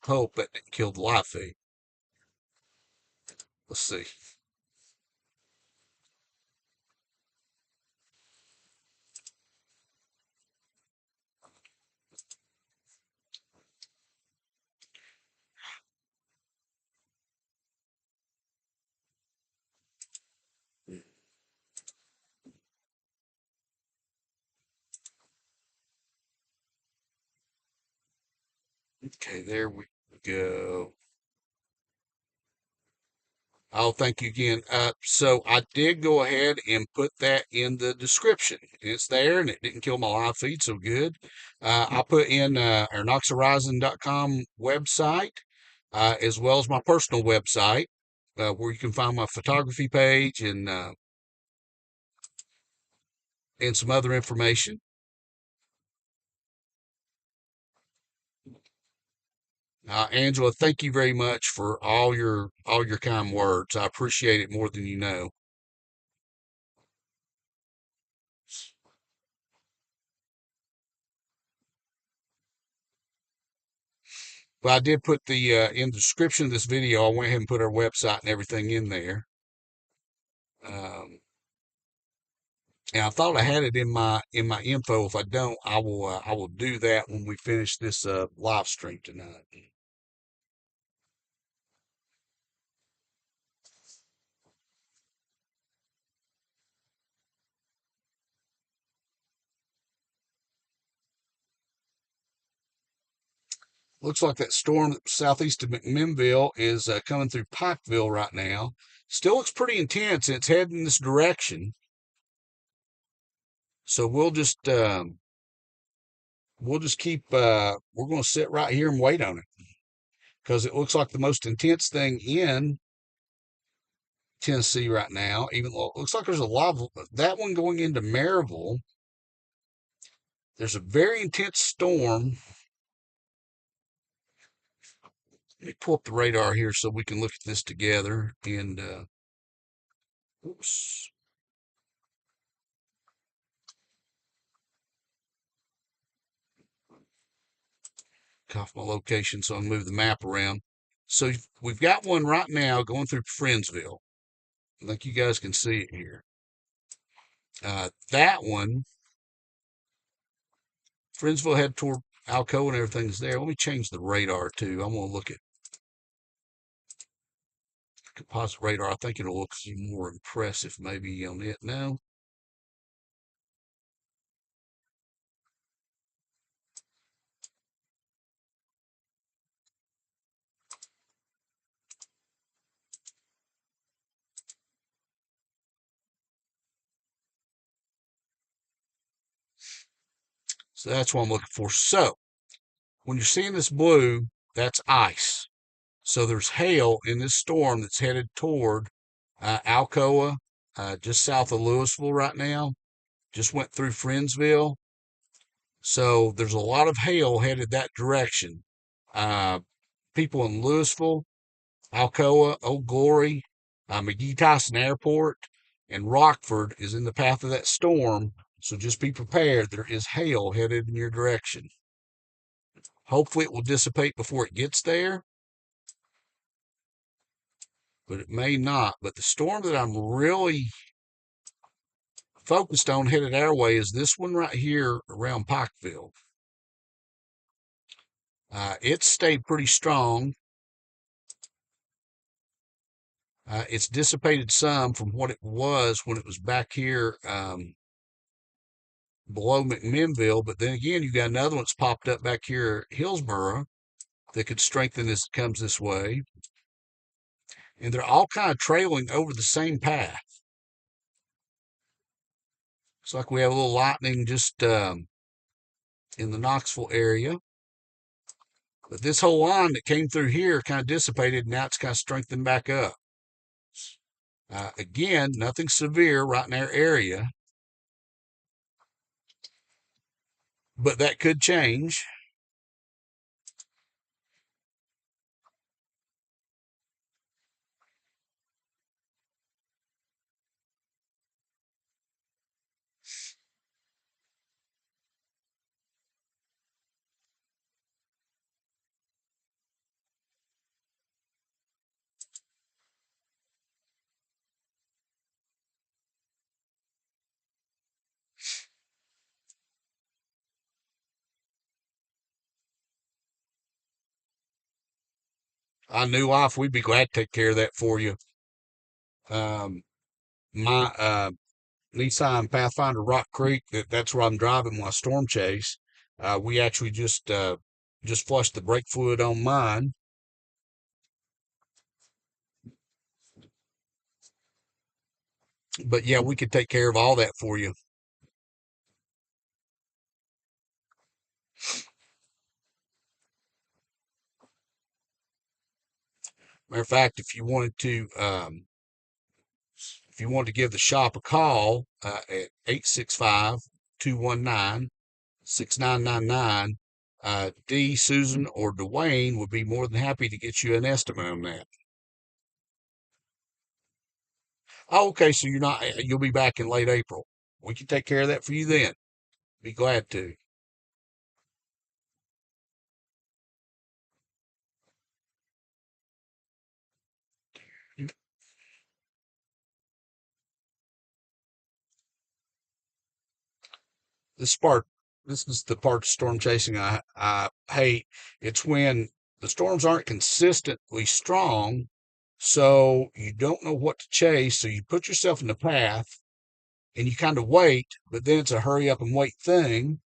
Hope that didn't kill the live feed. Let's see. Okay, there we go. Oh, thank you again. So I did go ahead and put that in the description. It's there and it didn't kill my live feed, so good. I put in our knoxhorizon.com website, as well as my personal website, where you can find my photography page and some other information. Angela, thank you very much for all your kind words. I appreciate it more than you know. But I did put the in the description of this video. I went ahead and put our website and everything in there. And I thought I had it in my info. If I don't, I will do that when we finish this live stream tonight. Looks like that storm southeast of McMinnville is coming through Pikeville right now. Still looks pretty intense, and it's heading in this direction. So we'll just keep we're going to sit right here and wait on it because it looks like the most intense thing in Tennessee right now. Even though it looks like there's a lot of that one going into Maryville. There's a very intense storm. Let me pull up the radar here so we can look at this together. And oops, off my location so I can move the map around. So we've got one right now going through Friendsville. I think you guys can see it here. That one, Friendsville head toward Alcoa and everything's there. Let me change the radar too. I'm going to look at composite radar. I think it'll look more impressive maybe on it now. So that's what I'm looking for. So when you're seeing this blue, that's ice. So there's hail in this storm that's headed toward Alcoa, just south of Louisville right now. Just went through Friendsville. So there's a lot of hail headed that direction. Uh, People in Louisville, Alcoa, Old Glory, McGee Tyson Airport, and Rockford is in the path of that storm. So just be prepared. There is hail headed in your direction. Hopefully, it will dissipate before it gets there, but it may not. But the storm that I'm really focused on headed our way is this one right here around Pikeville. It's stayed pretty strong. It's dissipated some from what it was when it was back here below McMinnville, but then again, you got another one that's popped up back here at Hillsboro that could strengthen as it comes this way. And they're all kind of trailing over the same path. It's like we have a little lightning just in the Knoxville area. But this whole line that came through here kind of dissipated, and now it's kind of strengthened back up. Again, nothing severe right in our area, but that could change. I knew off, we'd be glad to take care of that for you. Um, my Nissan Pathfinder Rock Creek, that's where I'm driving my storm chase. We actually just flushed the brake fluid on mine. But yeah, we could take care of all that for you. Matter of fact, if you wanted to give the shop a call at 865-219-6999, Dee, Susan, or Dwayne would be more than happy to get you an estimate on that. Oh, okay, so you'll be back in late April. We can take care of that for you then. Be glad to. This part, this is the part of storm chasing I hate. It's when the storms aren't consistently strong, so you don't know what to chase. So you put yourself in the path and you kind of wait, but then it's a hurry up and wait thing.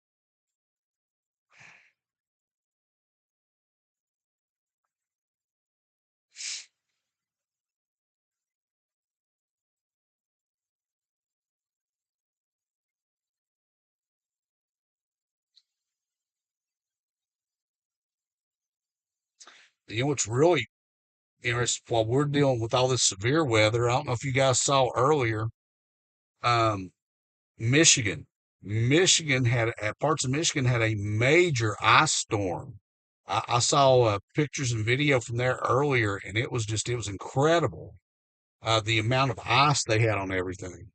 You know, it's really interesting while we're dealing with all this severe weather. I don't know if you guys saw earlier, um, Michigan. Michigan had parts of Michigan had a major ice storm. I saw pictures and video from there earlier, and it was incredible. The amount of ice they had on everything.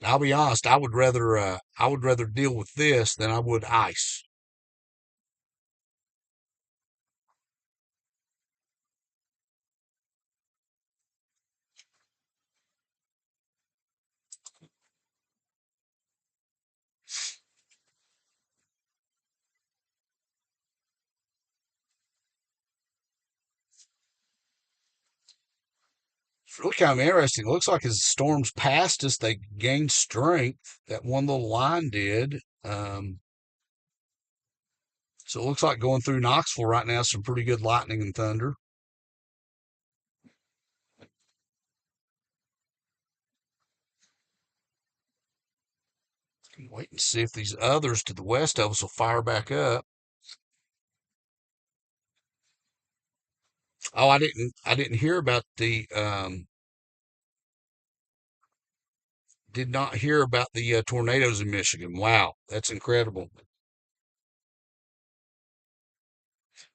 I'll be honest, I would rather deal with this than I would ice. It's really kind of interesting. It looks like as the storms passed us, they gained strength. That one little line did. So it looks like going through Knoxville right now, some pretty good lightning and thunder. Wait and see if these others to the west of us will fire back up. Oh, I didn't hear about did not hear about the tornadoes in Michigan. Wow, that's incredible.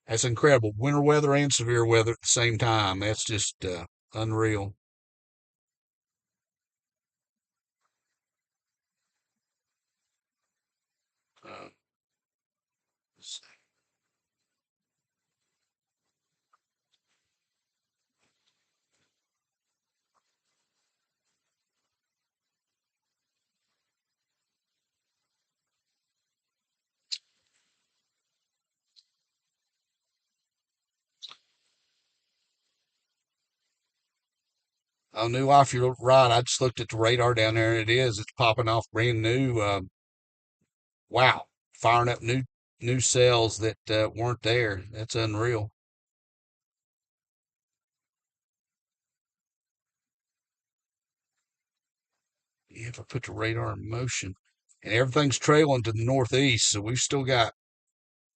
That's incredible. Winter weather and severe weather at the same time. That's just unreal. Uh, oh, New Life, you're right. I just looked at the radar down there, and it is. It's popping off brand new. Wow, firing up new cells that weren't there. That's unreal. Yeah, if I put the radar in motion, and everything's trailing to the northeast, so we still got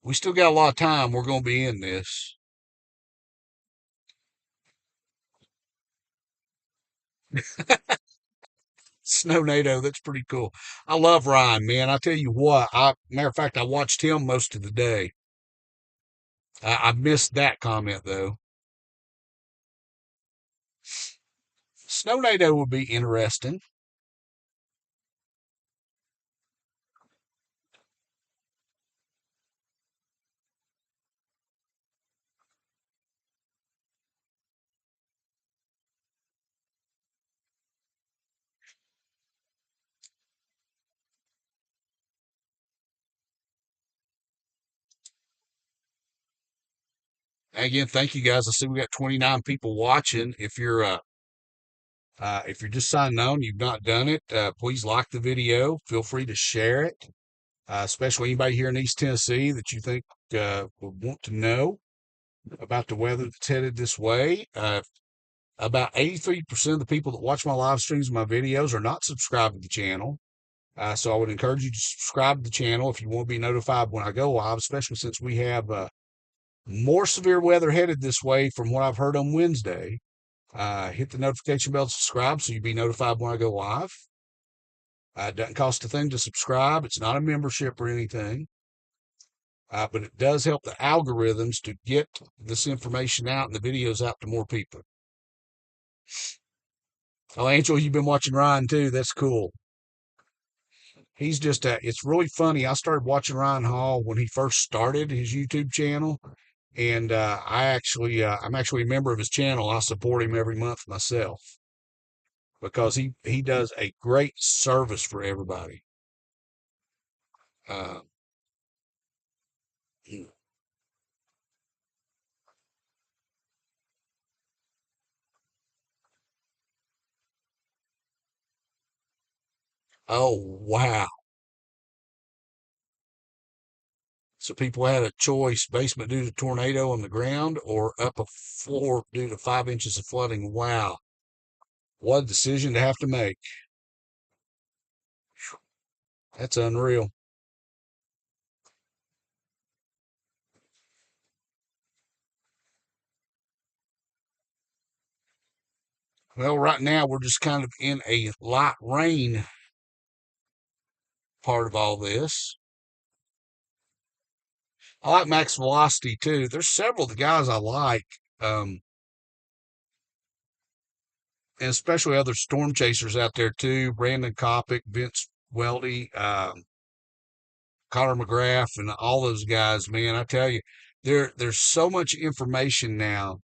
a lot of time. We're going to be in this. Snow NATO, that's pretty cool. I love Ryan, man. I tell you what, matter of fact, I watched him most of the day. I missed that comment though. Snow NATO would be interesting. Again, thank you guys. I see we got 29 people watching. If you're just signing on, you've not done it, please like the video. Feel free to share it, especially anybody here in East Tennessee that you think would want to know about the weather that's headed this way. About 83% of the people that watch my live streams and my videos are not subscribed to the channel. So I would encourage you to subscribe to the channel if you want to be notified when I go live, especially since we have more severe weather headed this way from what I've heard on Wednesday. Hit the notification bell to subscribe so you'll be notified when I go live. It doesn't cost a thing to subscribe. It's not a membership or anything, but it does help the algorithms to get this information out and the videos out to more people. Oh, Angel, you've been watching Ryan too. That's cool. He's just, it's really funny. I started watching Ryan Hall when he first started his YouTube channel. And I'm actually a member of his channel. I support him every month myself because he does a great service for everybody. Uh, oh wow! So people had a choice: basement due to tornado on the ground, or upper floor due to 5 inches of flooding. Wow, what a decision to have to make! That's unreal. Well, right now we're just kind of in a light rain part of all this. I like Max Velocity too. There's several of the guys I like, and especially other storm chasers out there too. Brandon Kopic, Vince Weldy, Connor McGrath, and all those guys. Man, I tell you, there's so much information now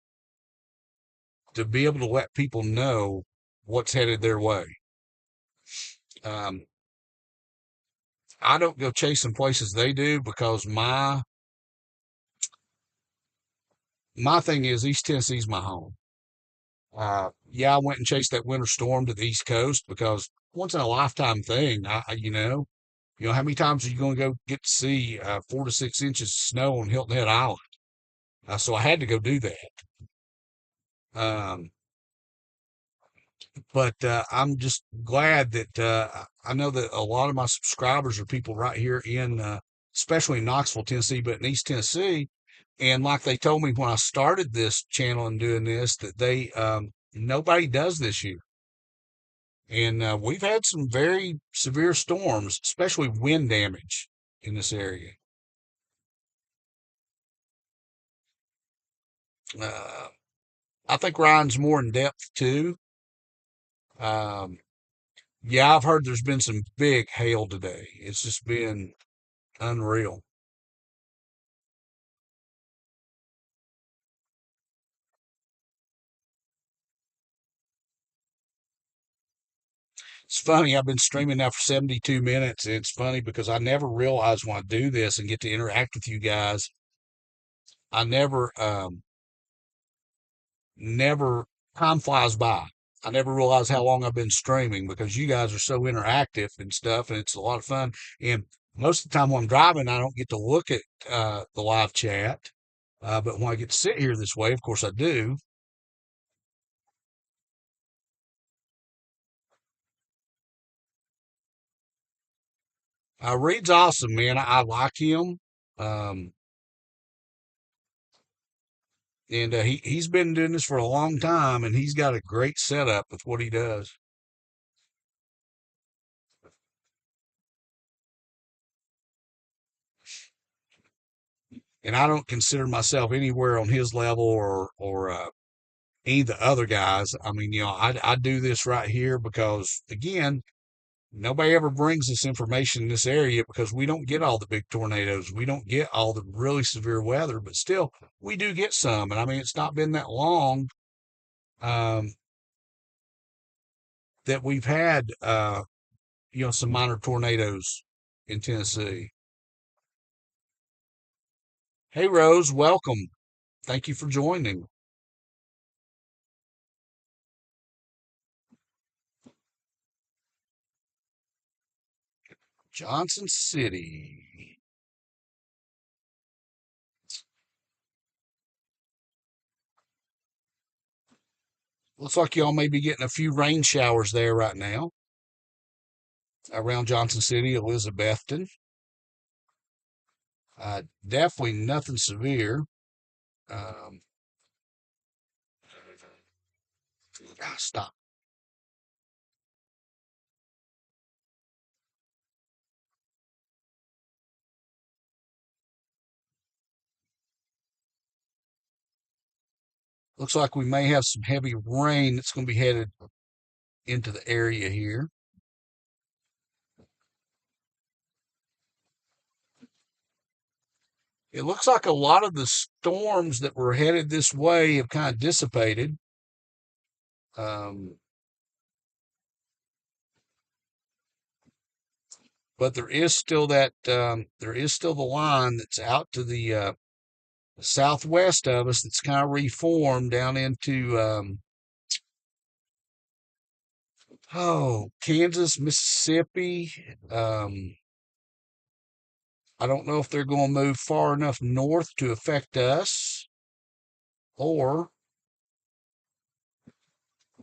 to be able to let people know what's headed their way. Um, I don't go chasing places they do because my thing is East Tennessee's my home. Yeah, I went and chased that winter storm to the East Coast because once in a lifetime thing. How many times are you going to go get to see 4 to 6 inches of snow on Hilton Head Island? So I had to go do that. Um, But I'm just glad that I know that a lot of my subscribers are people right here in, especially in Knoxville, Tennessee, but in East Tennessee. And like they told me when I started this channel and doing this, that nobody does this year. And we've had some very severe storms, especially wind damage in this area. Uh, I think Ryan's more in depth too. Um, yeah, I've heard there's been some big hail today. It's just been unreal. It's funny. I've been streaming now for 72 minutes. It's funny because I never realize when I do this and get to interact with you guys, I never, time flies by. I never realize how long I've been streaming because you guys are so interactive and stuff, and it's a lot of fun. And most of the time when I'm driving, I don't get to look at the live chat. But when I get to sit here this way, of course I do. Reed's awesome, man. I like him. Um, and he's been doing this for a long time, and he's got a great setup with what he does. And I don't consider myself anywhere on his level or any of the other guys. I mean, I do this right here because again, nobody ever brings this information in this area because we don't get all the big tornadoes. We don't get all the really severe weather, but still we do get some. And I mean, it's not been that long um, that we've had some minor tornadoes in Tennessee. Hey Rose, welcome. Thank you for joining. Johnson City. Looks like y'all may be getting a few rain showers there right now around Johnson City, Elizabethton. Definitely nothing severe. Um, Stop. Looks like we may have some heavy rain that's going to be headed into the area here. It looks like a lot of the storms that were headed this way have kind of dissipated. Um, but there is still the line that's out to the southwest of us that's kind of reformed down into Kansas, Mississippi. Um, I don't know if they're going to move far enough north to affect us or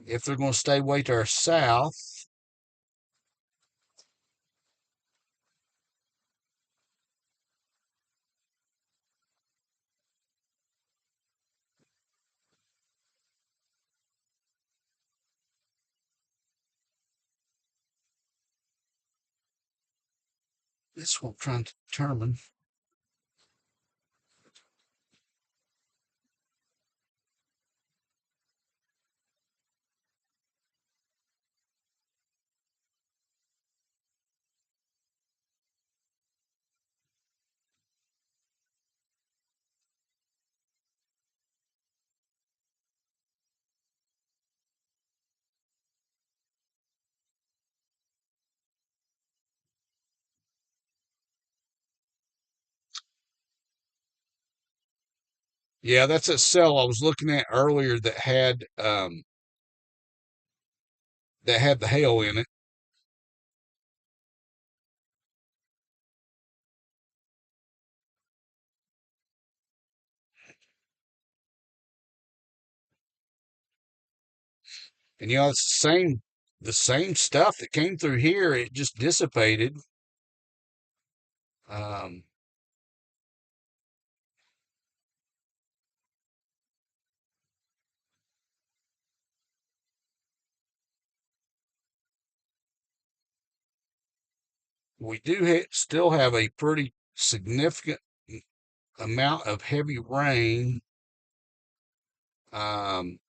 if they're going to stay way to our south. That's what I'm trying to determine. Yeah, that's a cell I was looking at earlier that had the hail in it. And it's the same stuff that came through here. It just dissipated. Um, we still have a pretty significant amount of heavy rain. Um,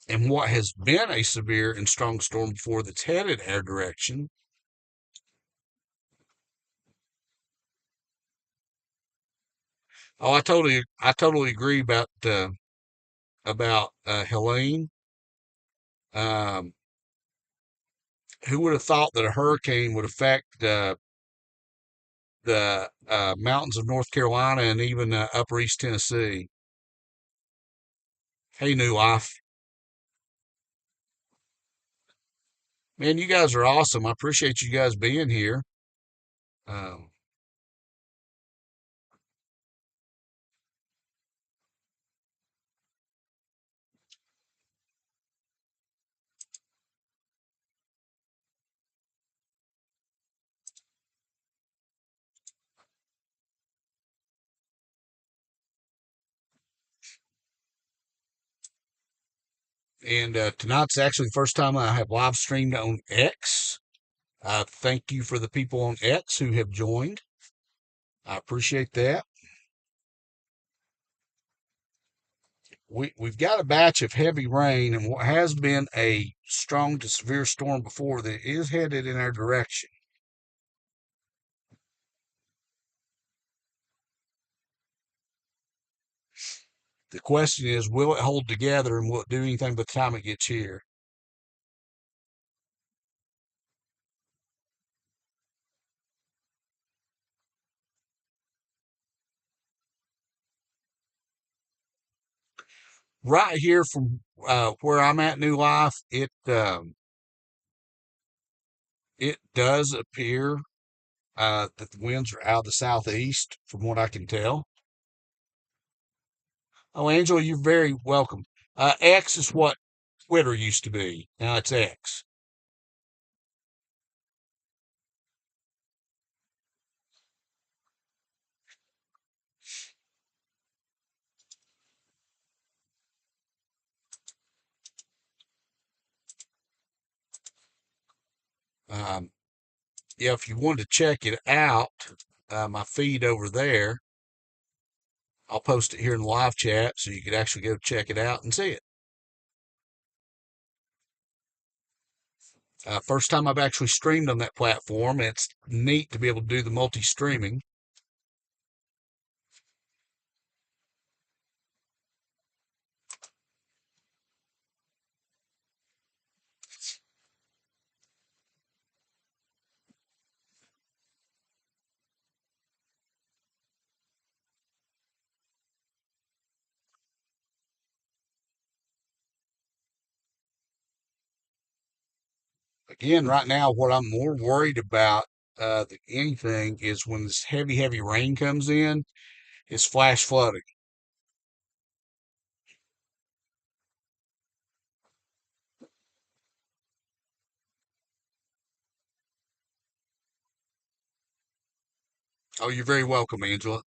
and what has been a severe and strong storm before that's headed our direction. Oh, I totally agree about Helene. Um, who would have thought that a hurricane would affect the mountains of North Carolina and even upper East Tennessee? Hey, New Life, man, you guys are awesome. I appreciate you guys being here. Um, and tonight's actually the first time I have live streamed on X. Thank you for the people on X who have joined. I appreciate that. We've got a batch of heavy rain and what has been a strong to severe storm before that is headed in our direction. The question is, will it hold together and will it do anything by the time it gets here? Right here from where I'm at, New Life, it does appear that the winds are out of the southeast, from what I can tell. Oh, Angela, you're very welcome. X is what Twitter used to be. Now it's X. Um, yeah, if you wanted to check it out, my feed over there, I'll post it here in the live chat so you could actually go check it out and see it. First time I've actually streamed on that platform. It's neat to be able to do the multi streaming. Again, right now, what I'm more worried about than anything is when this heavy, heavy rain comes in, is flash flooding. Oh, you're very welcome, Angela.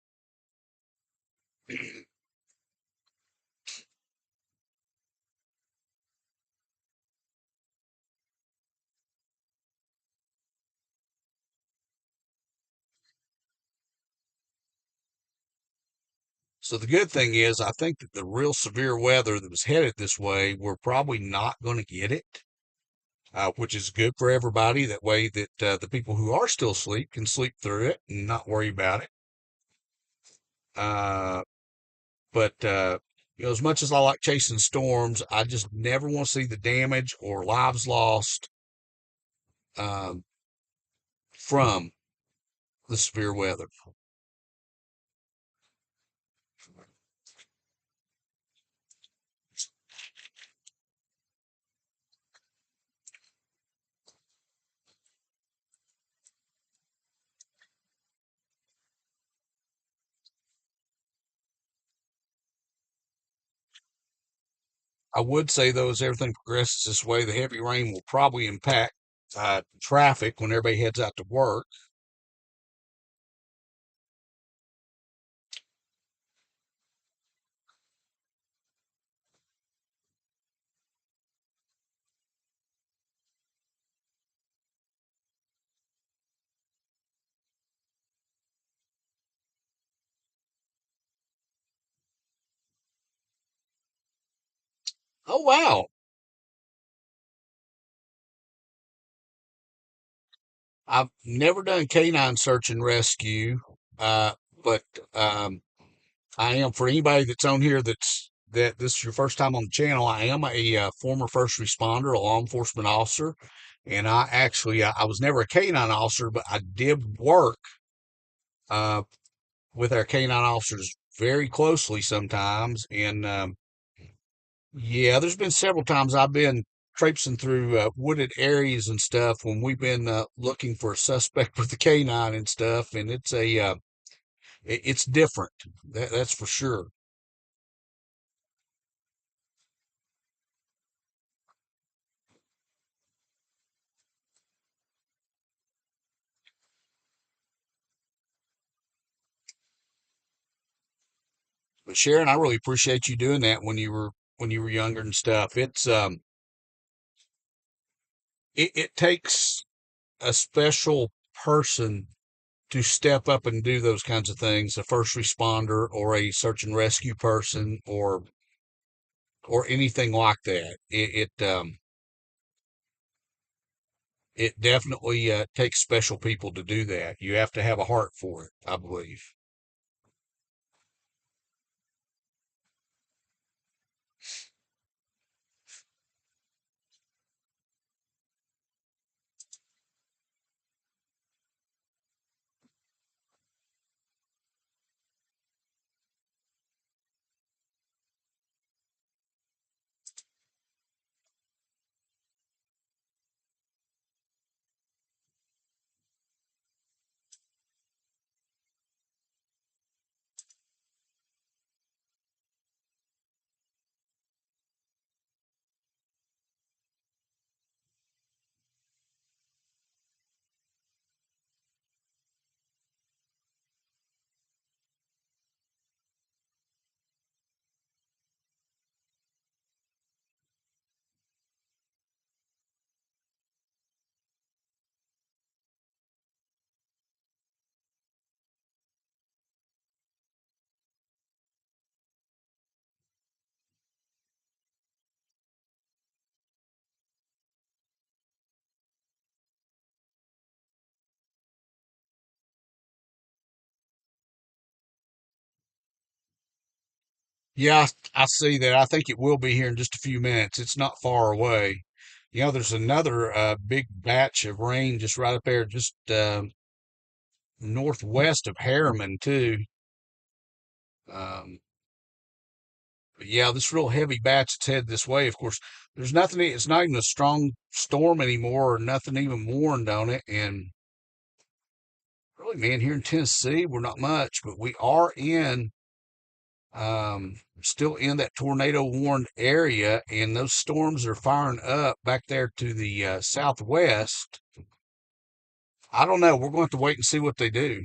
So the good thing is, I think that the real severe weather that was headed this way, we're probably not going to get it, which is good for everybody. That way, that the people who are still asleep can sleep through it and not worry about it. Uh, but as much as I like chasing storms, I just never want to see the damage or lives lost um, from the severe weather. I would say though, as everything progresses this way, the heavy rain will probably impact traffic when everybody heads out to work. Oh wow. I've never done canine search and rescue, but um, I am, for anybody that's on here that this is your first time on the channel. I am a former first responder, a law enforcement officer, and I was never a canine officer, but I did work uh, with our canine officers very closely sometimes. And yeah, there's been several times I've been traipsing through wooded areas and stuff when we've been looking for a suspect with the canine and stuff, and it's different. That's for sure. But Sharon, I really appreciate you doing that when you were younger and stuff. It takes a special person to step up and do those kinds of things, a first responder or a search and rescue person or anything like that. It definitely takes special people to do that. You have to have a heart for it, I believe. Yeah, I see that. I think it will be here in just a few minutes. It's not far away. There's another big batch of rain just right up there, just northwest of Harriman too. Um, but yeah, this real heavy batch that's headed this way. Of course, there's nothing. It's not even a strong storm anymore, or nothing even warned on it. And really, man, here in Tennessee, we're not much, but we are still in that tornado warned area, and those storms are firing up back there to the southwest. I don't know. We're going to have to wait and see what they do.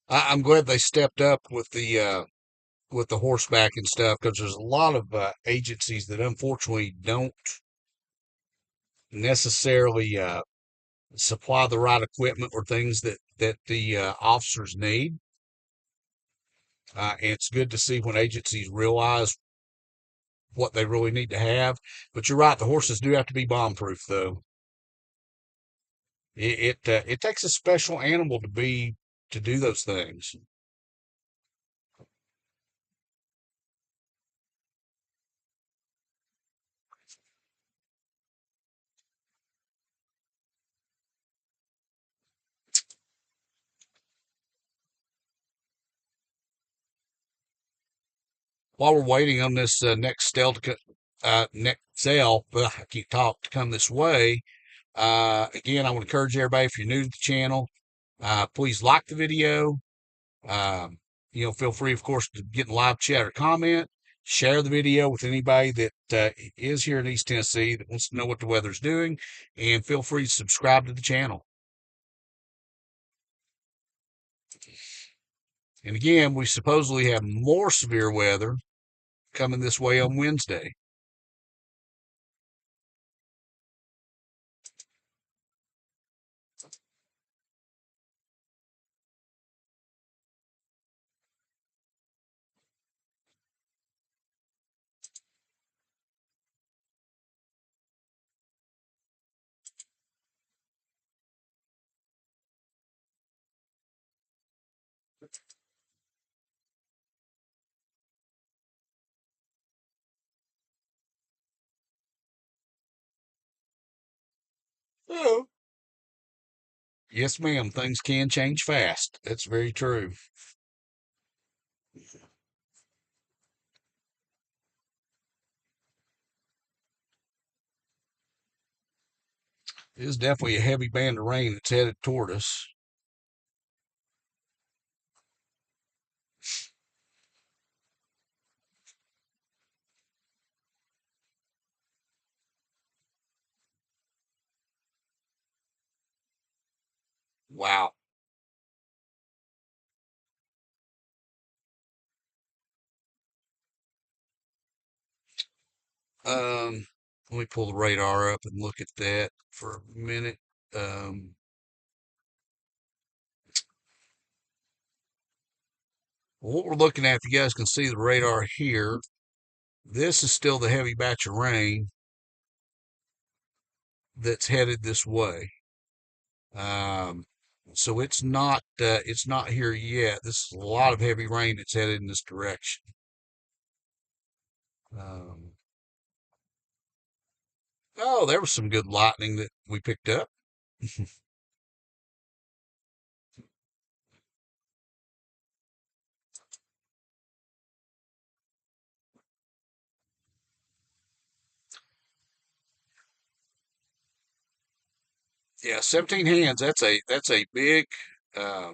I'm glad they stepped up with the horseback and stuff because there's a lot of agencies that unfortunately don't necessarily supply the right equipment or things that the officers need. And it's good to see when agencies realize what they really need to have. But you're right, the horses do have to be bomb proof, though. It takes a special animal to do those things. while we're waiting on this next cell I keep talking to come this way. Again, I want to encourage everybody, if you're new to the channel, please like the video. Um, feel free, of course, to get in live chat or comment. Share the video with anybody that is here in East Tennessee that wants to know what the weather's doing, and feel free to subscribe to the channel. And again, we supposedly have more severe weather coming this way on Wednesday. Oh. Yes, ma'am. Things can change fast. That's very true. It is definitely a heavy band of rain that's headed toward us. Wow. Let me pull the radar up and look at that for a minute. Um, what we're looking at, if you guys can see the radar here, this is still the heavy batch of rain that's headed this way. Um, so it's not here yet. This is a lot of heavy rain that's headed in this direction. Um, oh, there was some good lightning that we picked up. Yeah, 17 hands. That's a big, uh,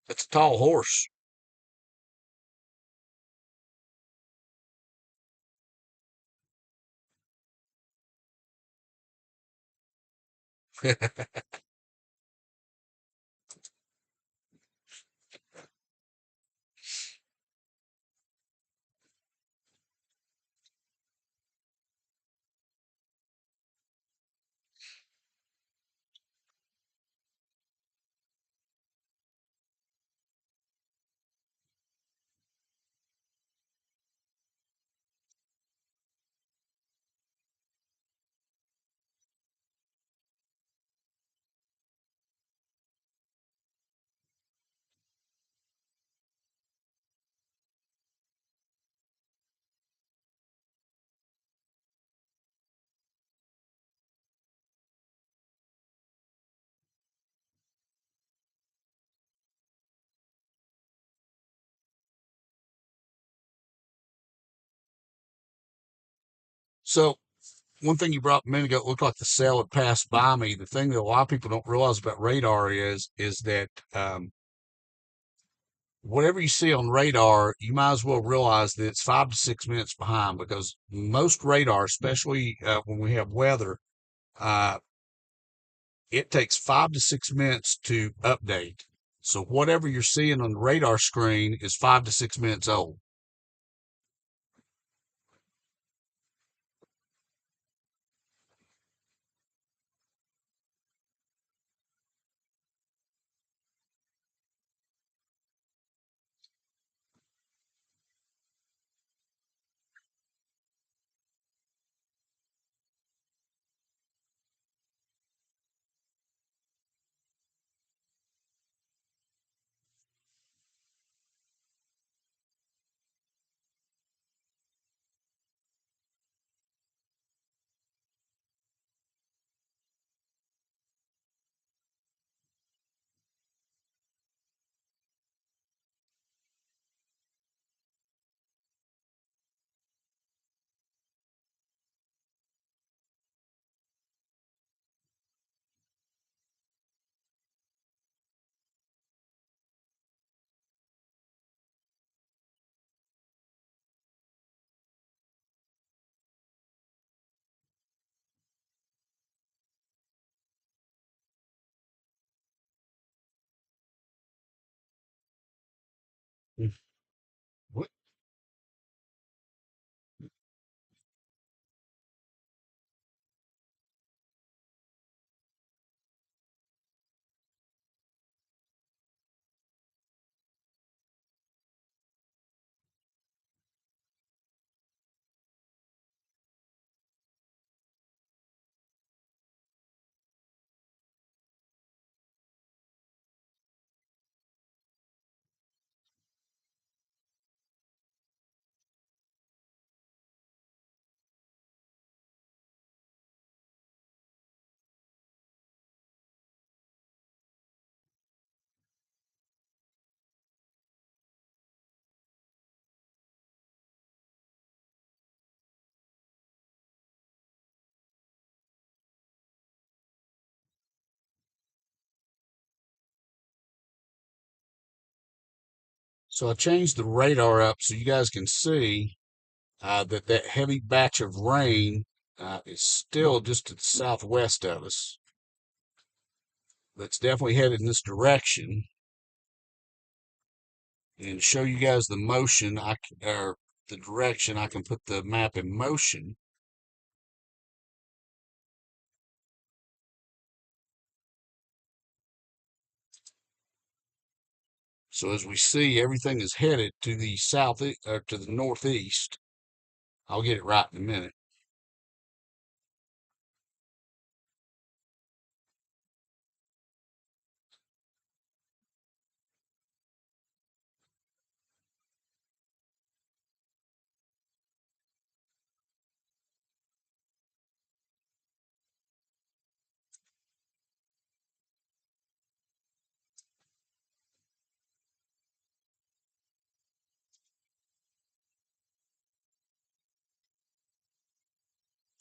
that's a tall horse. So one thing you brought up a minute ago, it looked like the cell had passed by me. The thing that a lot of people don't realize about radar is that whatever you see on radar, you might as well realize that it's 5 to 6 minutes behind, because most radar, especially when we have weather, uh, it takes 5 to 6 minutes to update. So whatever you're seeing on the radar screen is 5 to 6 minutes old. Mm. What? So I changed the radar up so you guys can see that that heavy batch of rain is still just to the southwest of us. That's definitely headed in this direction. And to show you guys the motion, or the direction, I can put the map in motion. So as we see, everything is headed to the south, or to the northeast. I'll get it right in a minute.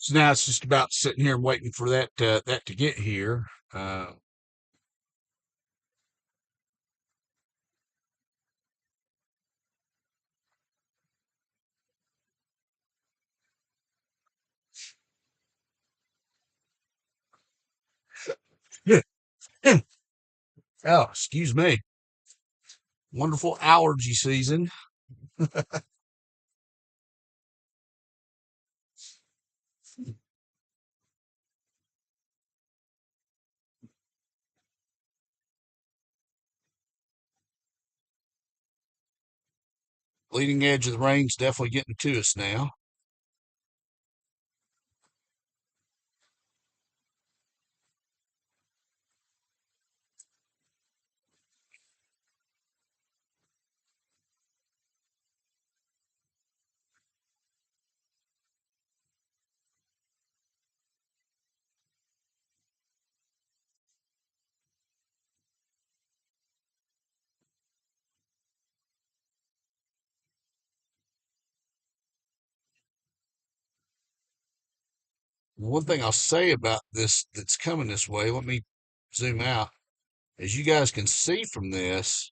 So now it's just about sitting here and waiting for that to get here. Uh, oh, excuse me. Wonderful allergy season. Leading edge of the rain's definitely getting to us now. One thing I'll say about this that's coming this way, let me zoom out. As you guys can see from this,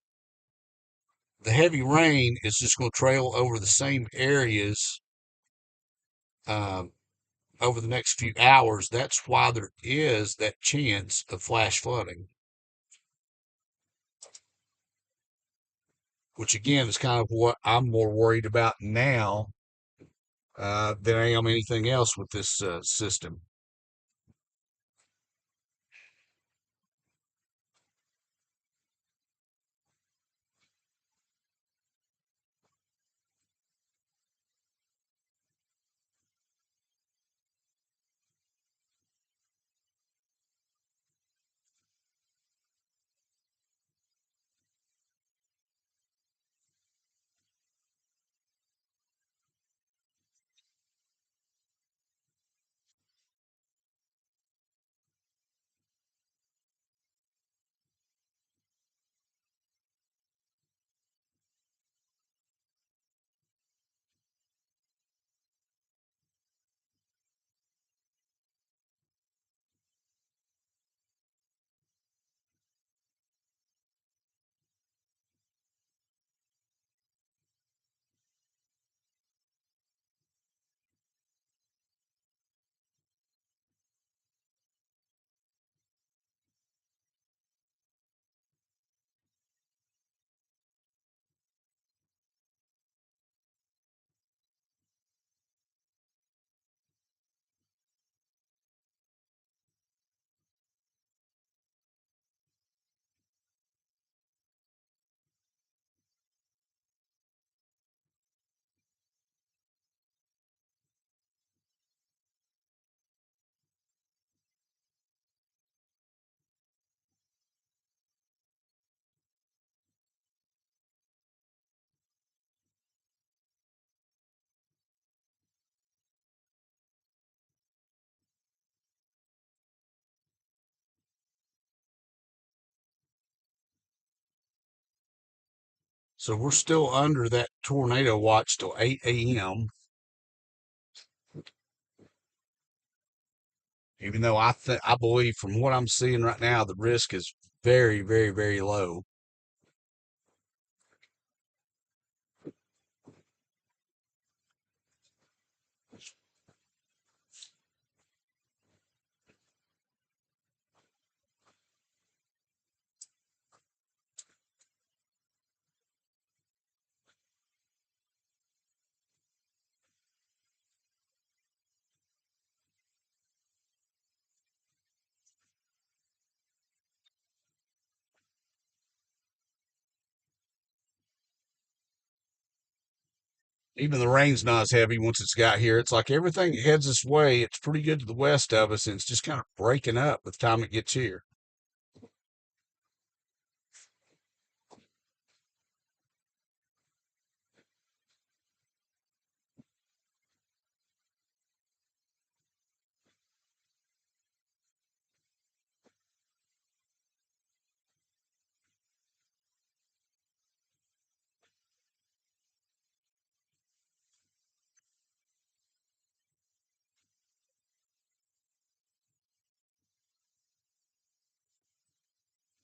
the heavy rain is just going to trail over the same areas um, over the next few hours. That's why there is that chance of flash flooding, which again is kind of what I'm more worried about now than I am anything else with this system. So we're still under that tornado watch till 8 a.m. Even though I believe from what I'm seeing right now, the risk is very, very, very low. Even the rain's not as heavy once it's got here. It's like everything heads this way. It's pretty good to the west of us, and it's just kind of breaking up by the time it gets here.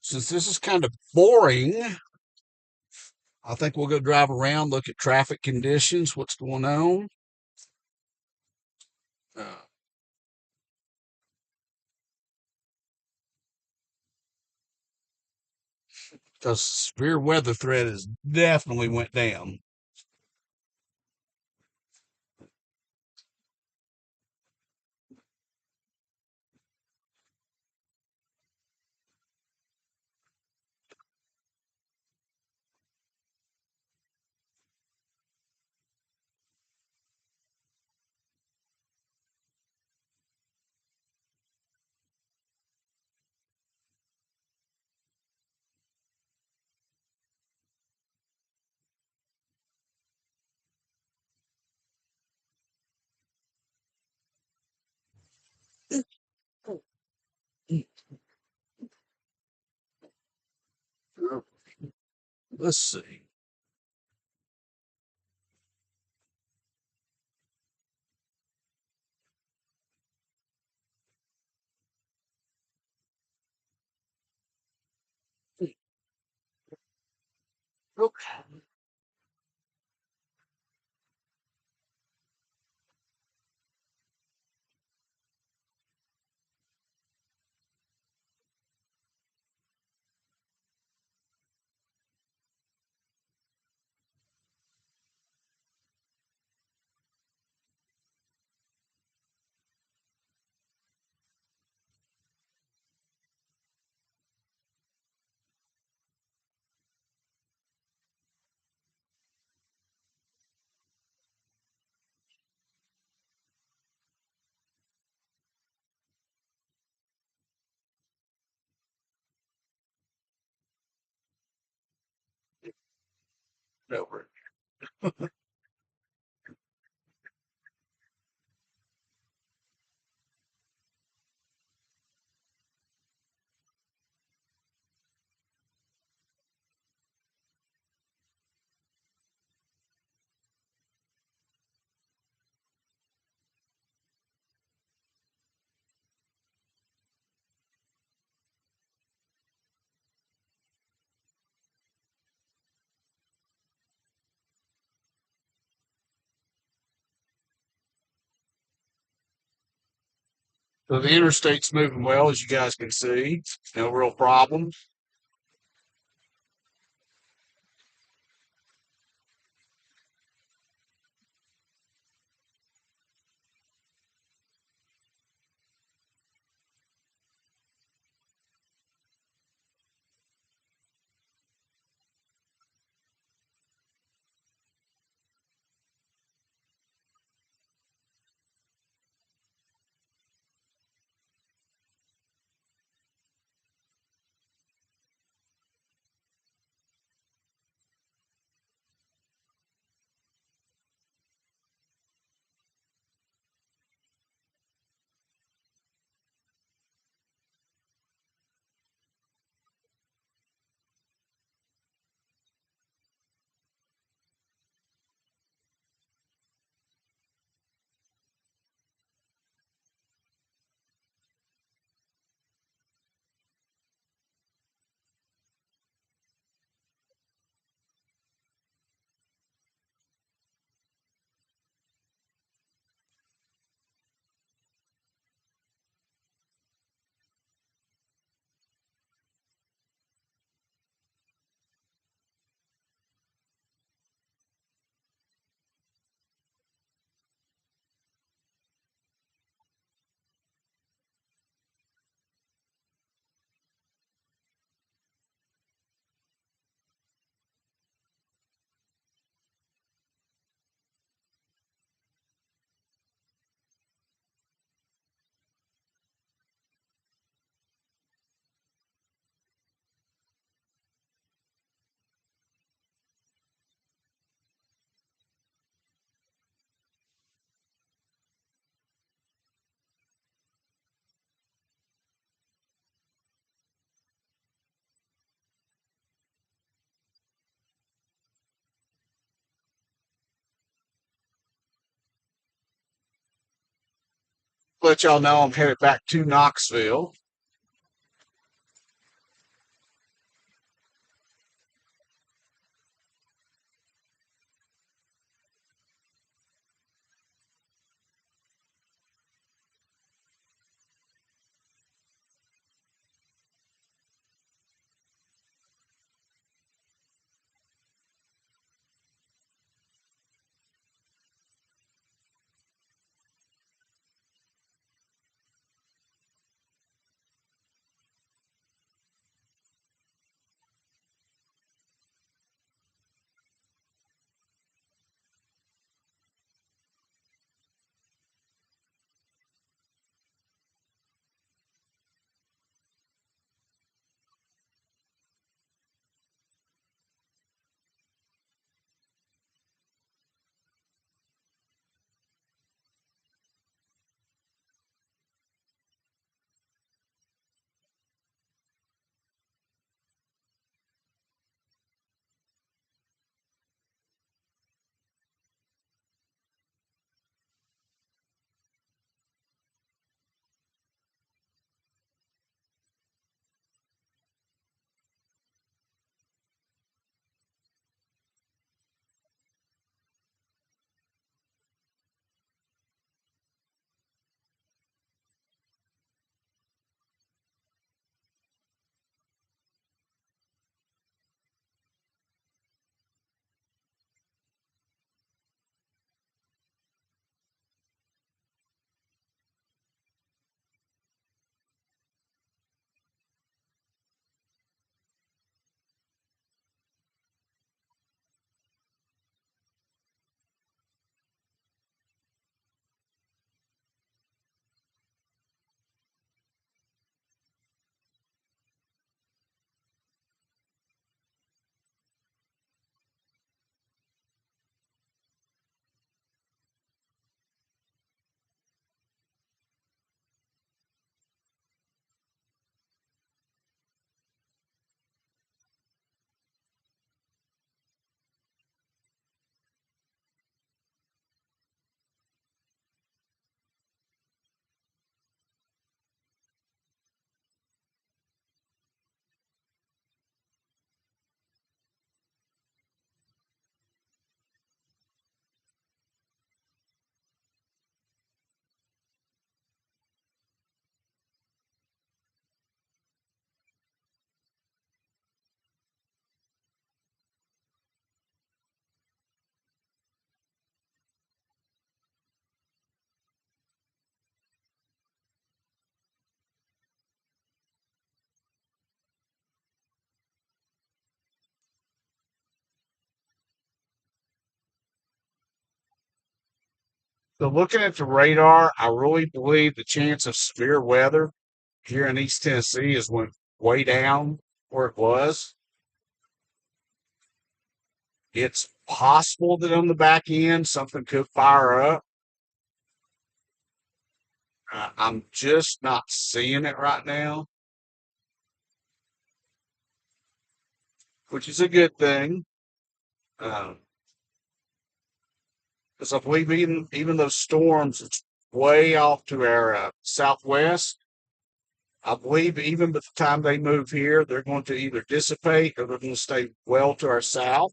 Since this is kind of boring, I think we'll go drive around, look at traffic conditions, what's going on. Because severe weather threat has definitely went down. Let's see. Okay. Over. So the interstate's moving well, as you guys can see. No real problems. let y'all know I'm headed back to Knoxville. So looking at the radar, I really believe the chance of severe weather here in East Tennessee is went way down where it was. It's possible that on the back end something could fire up. I'm just not seeing it right now, which is a good thing. Because I believe even those storms, it's way off to our southwest. I believe even by the time they move here, they're going to either dissipate or they're going to stay well to our south.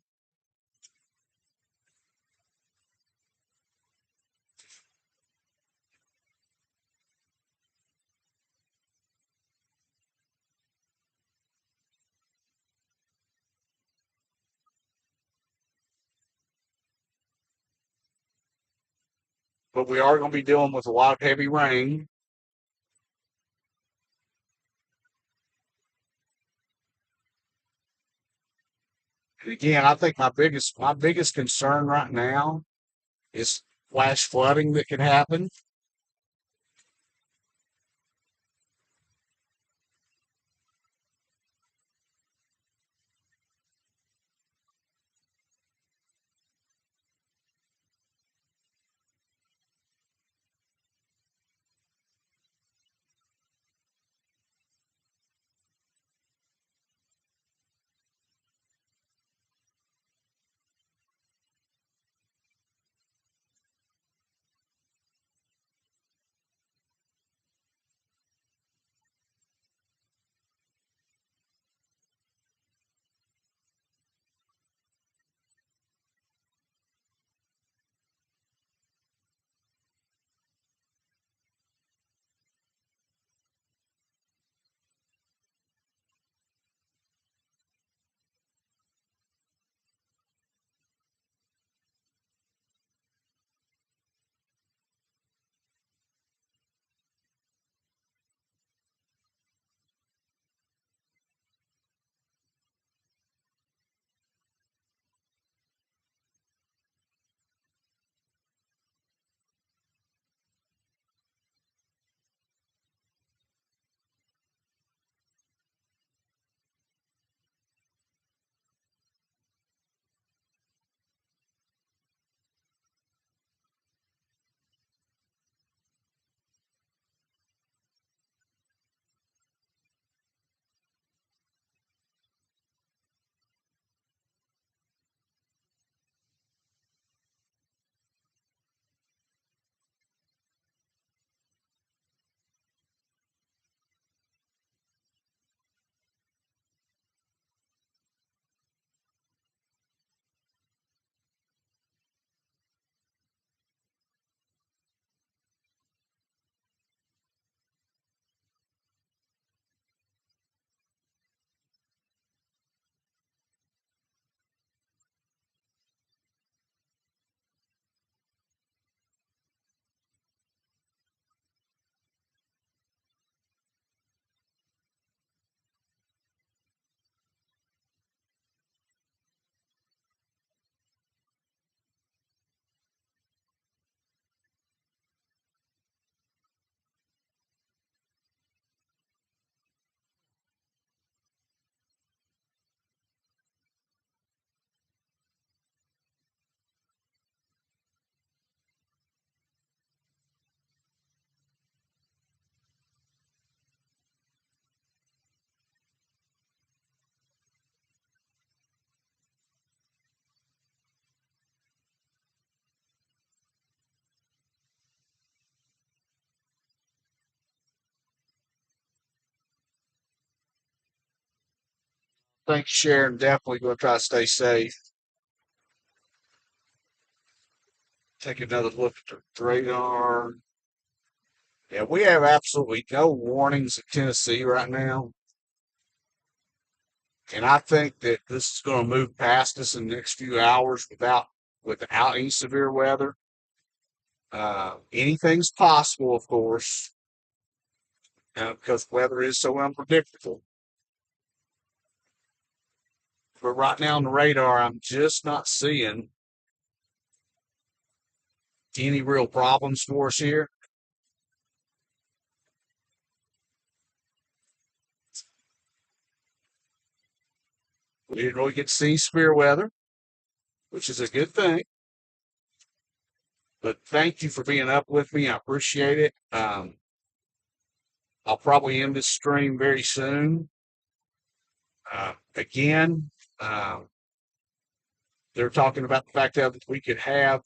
But we are going to be dealing with a lot of heavy rain. And again, I think my biggest concern right now is flash flooding that could happen. Thanks, Sharon. Definitely going to try to stay safe. Take another look at the radar. Yeah, we have absolutely no warnings in Tennessee right now. And I think that this is going to move past us in the next few hours without any severe weather. Anything's possible, of course, because weather is so unpredictable. But right now on the radar, I'm just not seeing any real problems for us here. We didn't really get to see severe weather, which is a good thing. But thank you for being up with me. I appreciate it. I'll probably end this stream very soon. Again, they're talking about the fact that we could have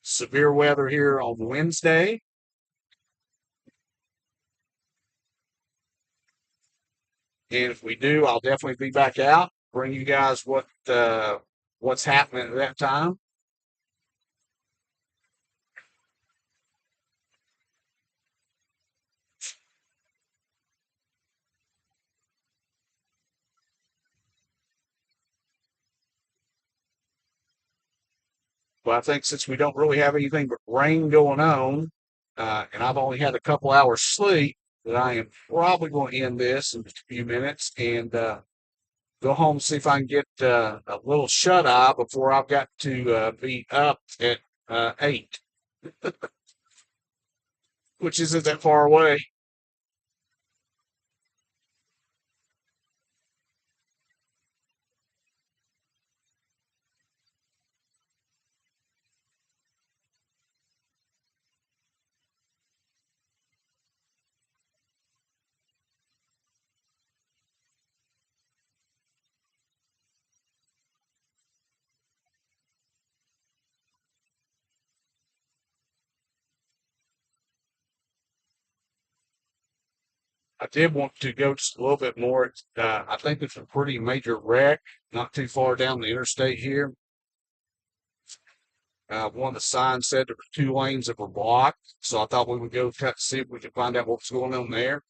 severe weather here on Wednesday. And if we do, I'll definitely be back out, bring you guys what's happening at that time. But I think since we don't really have anything but rain going on, and I've only had a couple hours sleep, that I am probably going to end this in just a few minutes and go home and see if I can get a little shut eye before I've got to be up at 8, which isn't that far away. I did want to go just a little bit more. I think it's a pretty major wreck not too far down the interstate here. One of the signs said there were 2 lanes that were blocked, so I thought we would go cut see if we could find out what's going on there.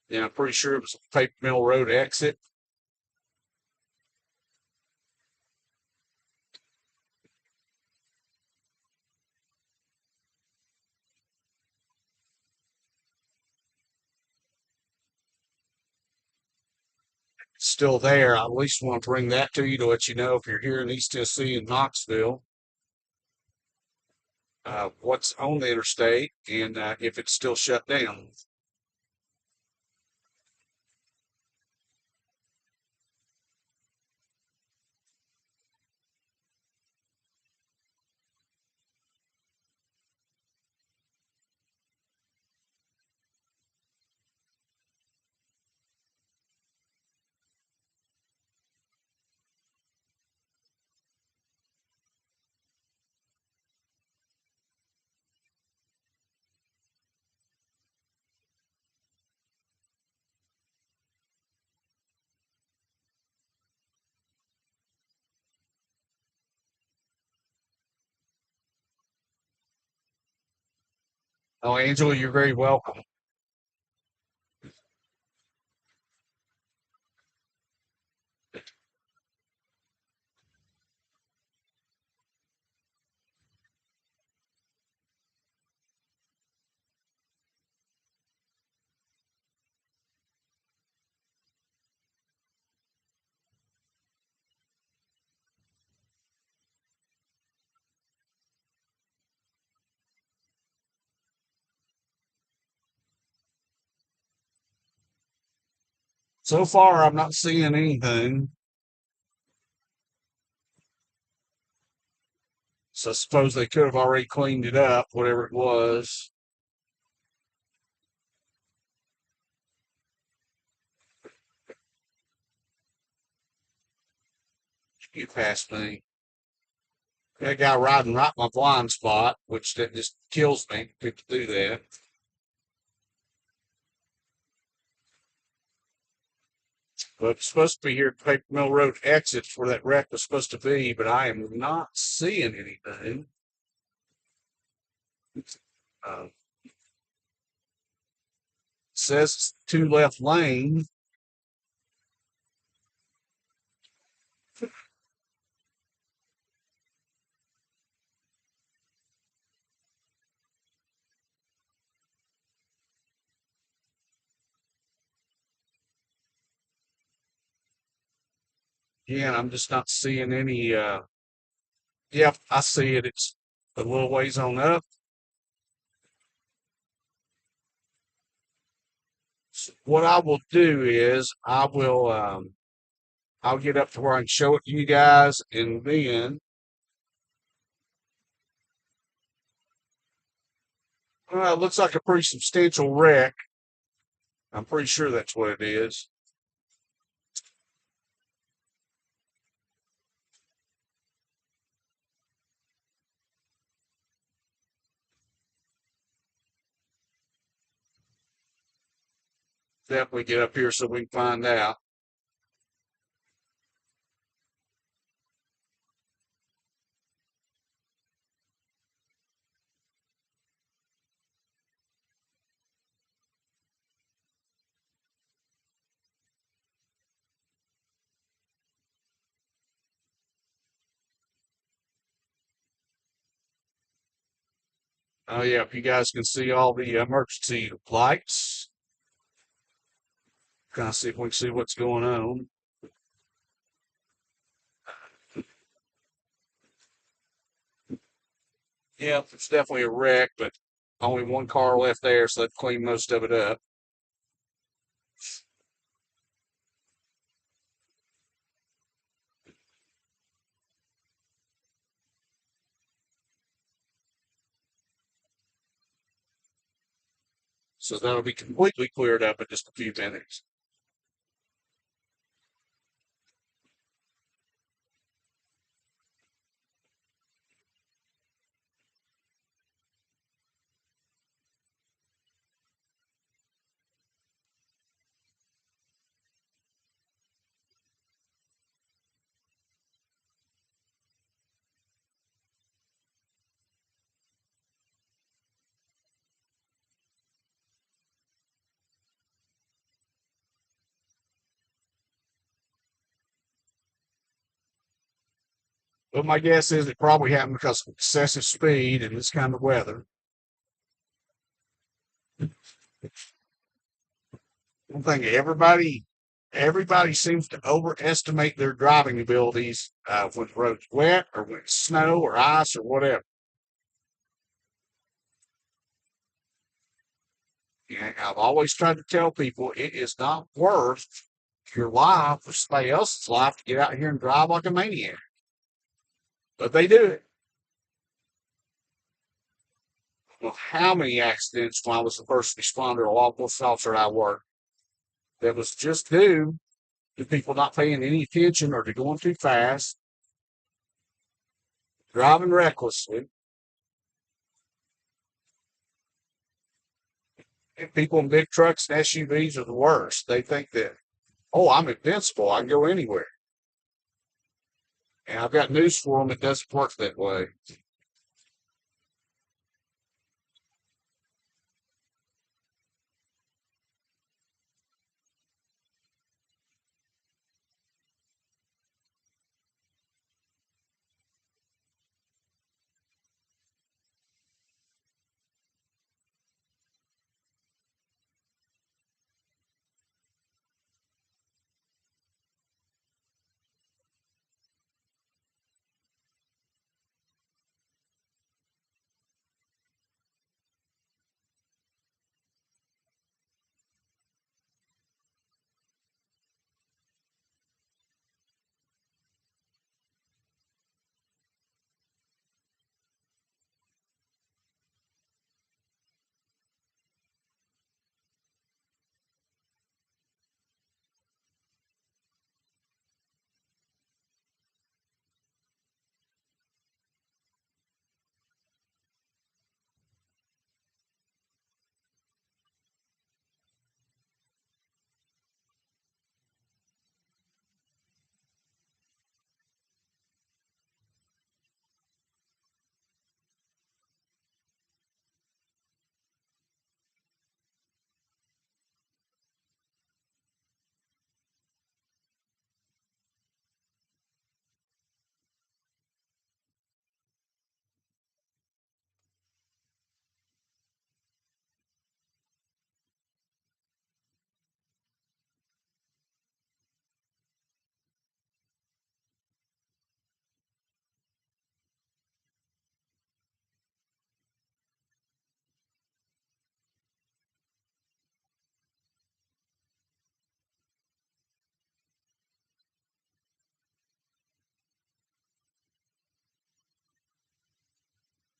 Yeah, I'm pretty sure it was a Paper Mill Road exit. It's still there. I at least want to bring that to you to let you know if you're here in East Tennessee and Knoxville, what's on the interstate and if it's still shut down. Oh, Angela, you're very welcome. So far, I'm not seeing anything. So I suppose they could have already cleaned it up, whatever it was. Get past me. That guy riding right my blind spot, which that just kills me. People do that. But it's supposed to be here at Paper Mill Road exits where that wreck was supposed to be, but I am not seeing anything. Uh, says it's two left lane. Yeah, I'm just not seeing any. Yep, I see it. It's a little ways on up. So what I will do is I'll get up to where I can show it to you guys, and then it looks like a pretty substantial wreck. I'm pretty sure that's what it is. Definitely get up here so we can find out. Oh yeah, if you guys can see all the emergency lights, kind of see if we can see what's going on. Yeah, it's definitely a wreck, but only one car left there, so they've cleaned most of it up. So that'll be completely cleared up in just a few minutes. But my guess is it probably happened because of excessive speed and this kind of weather. One thing everybody seems to overestimate their driving abilities when the road's wet or when it's snow or ice or whatever. And I've always tried to tell people it is not worth your life or somebody else's life to get out here and drive like a maniac. But they do it. Well, how many accidents when I was the first responder, a law enforcement officer I worked, that was just due to people not paying any attention or to going too fast, driving recklessly. And people in big trucks and SUVs are the worst. They think that, oh, I'm invincible. I can go anywhere. And I've got news for them. It doesn't work that way.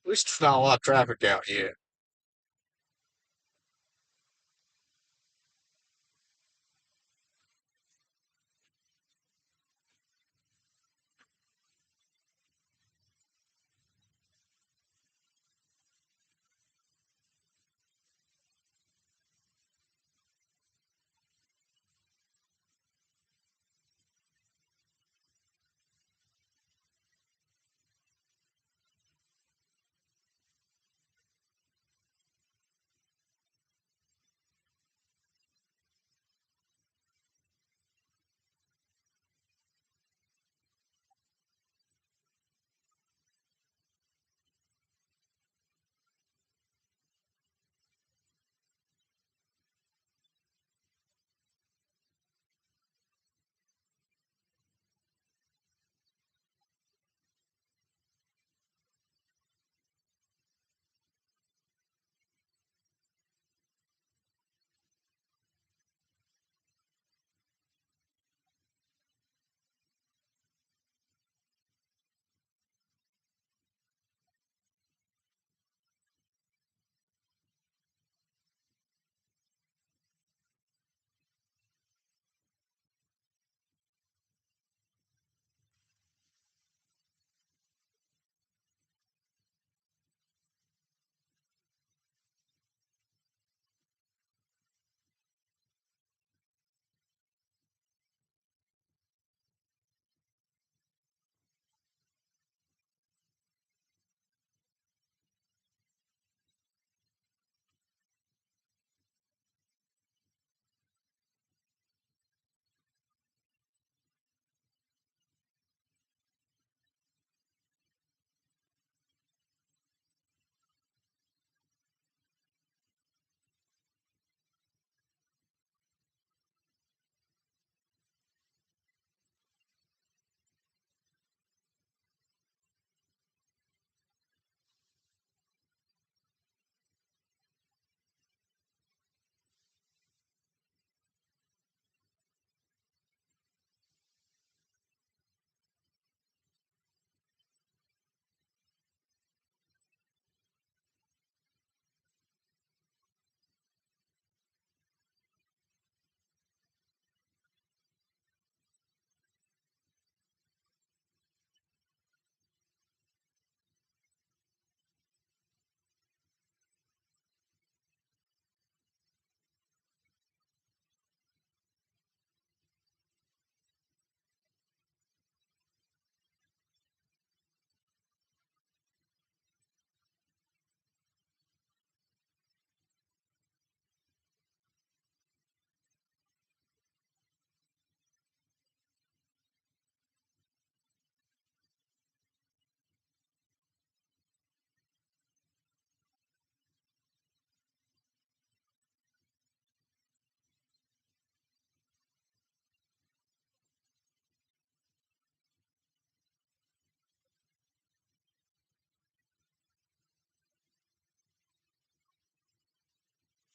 least there's not a lot of traffic out yet.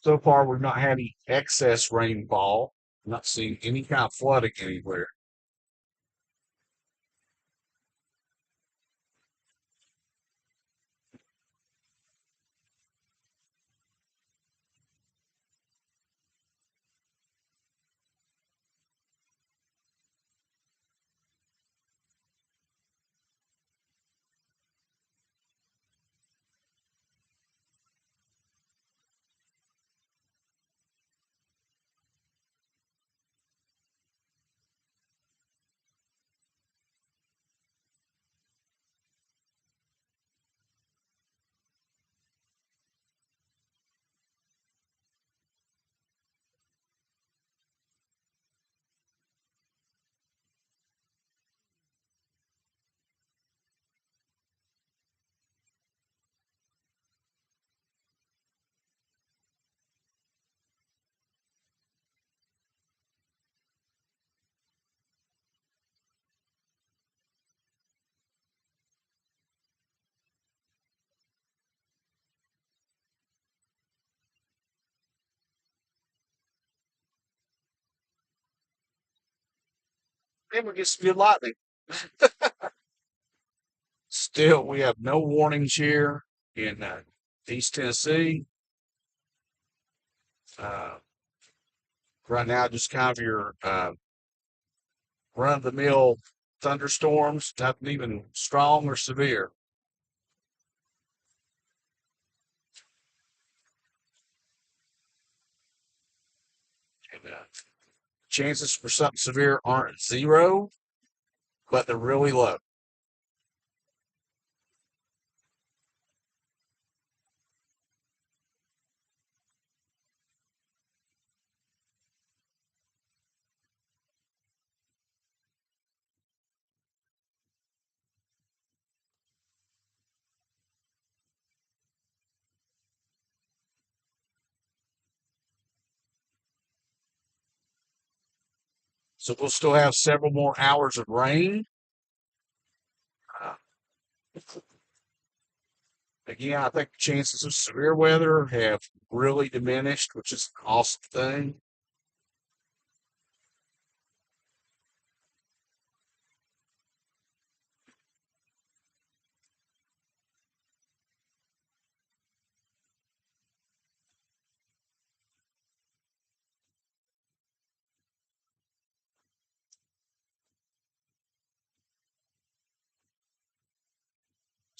So far, we've not had any excess rainfall. Not seeing any kind of flooding anywhere. And we get speed lightning. Still, we have no warnings here. in East Tennessee. Uh, right now, just kind of your run-of-the-mill thunderstorms, nothing even strong or severe. And chances for something severe aren't zero, but they're really low. So we'll still have several more hours of rain. Uh, Again, I think the chances of severe weather have really diminished, which is an awesome thing.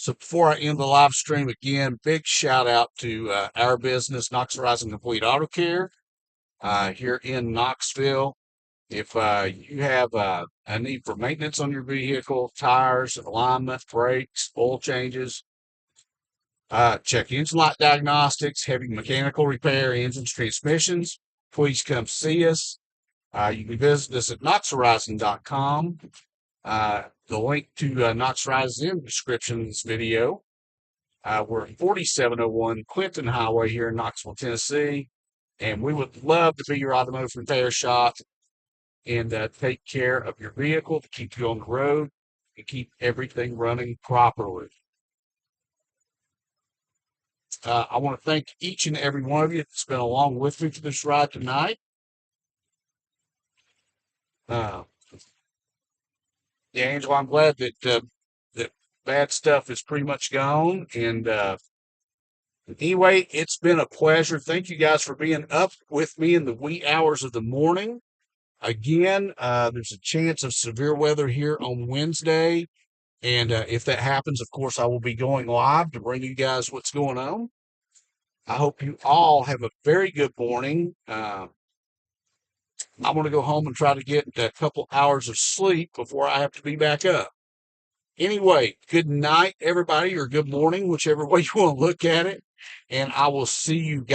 So before I end the live stream again, big shout out to our business, Knox Horizon Complete Auto Care, here in Knoxville. If you have a need for maintenance on your vehicle, tires, alignment, brakes, oil changes, check engine light diagnostics, heavy mechanical repair, engines, transmissions, please come see us. You can visit us at knoxhorizon.com. The link to Knox Horizon is in the description of this video. We're at 4701 Clinton Highway here in Knoxville, Tennessee, and we would love to be your automotive repair shop and take care of your vehicle to keep you on the road and keep everything running properly. I want to thank each and every one of you that's been along with me for this ride tonight. Uh, yeah, Angela, I'm glad that bad stuff is pretty much gone. And anyway, it's been a pleasure. Thank you guys for being up with me in the wee hours of the morning. Again, there's a chance of severe weather here on Wednesday. And if that happens, of course, I will be going live to bring you guys what's going on. I hope you all have a very good morning. I'm going to go home and try to get a couple hours of sleep before I have to be back up. Anyway, good night, everybody, or good morning, whichever way you want to look at it. And I will see you guys.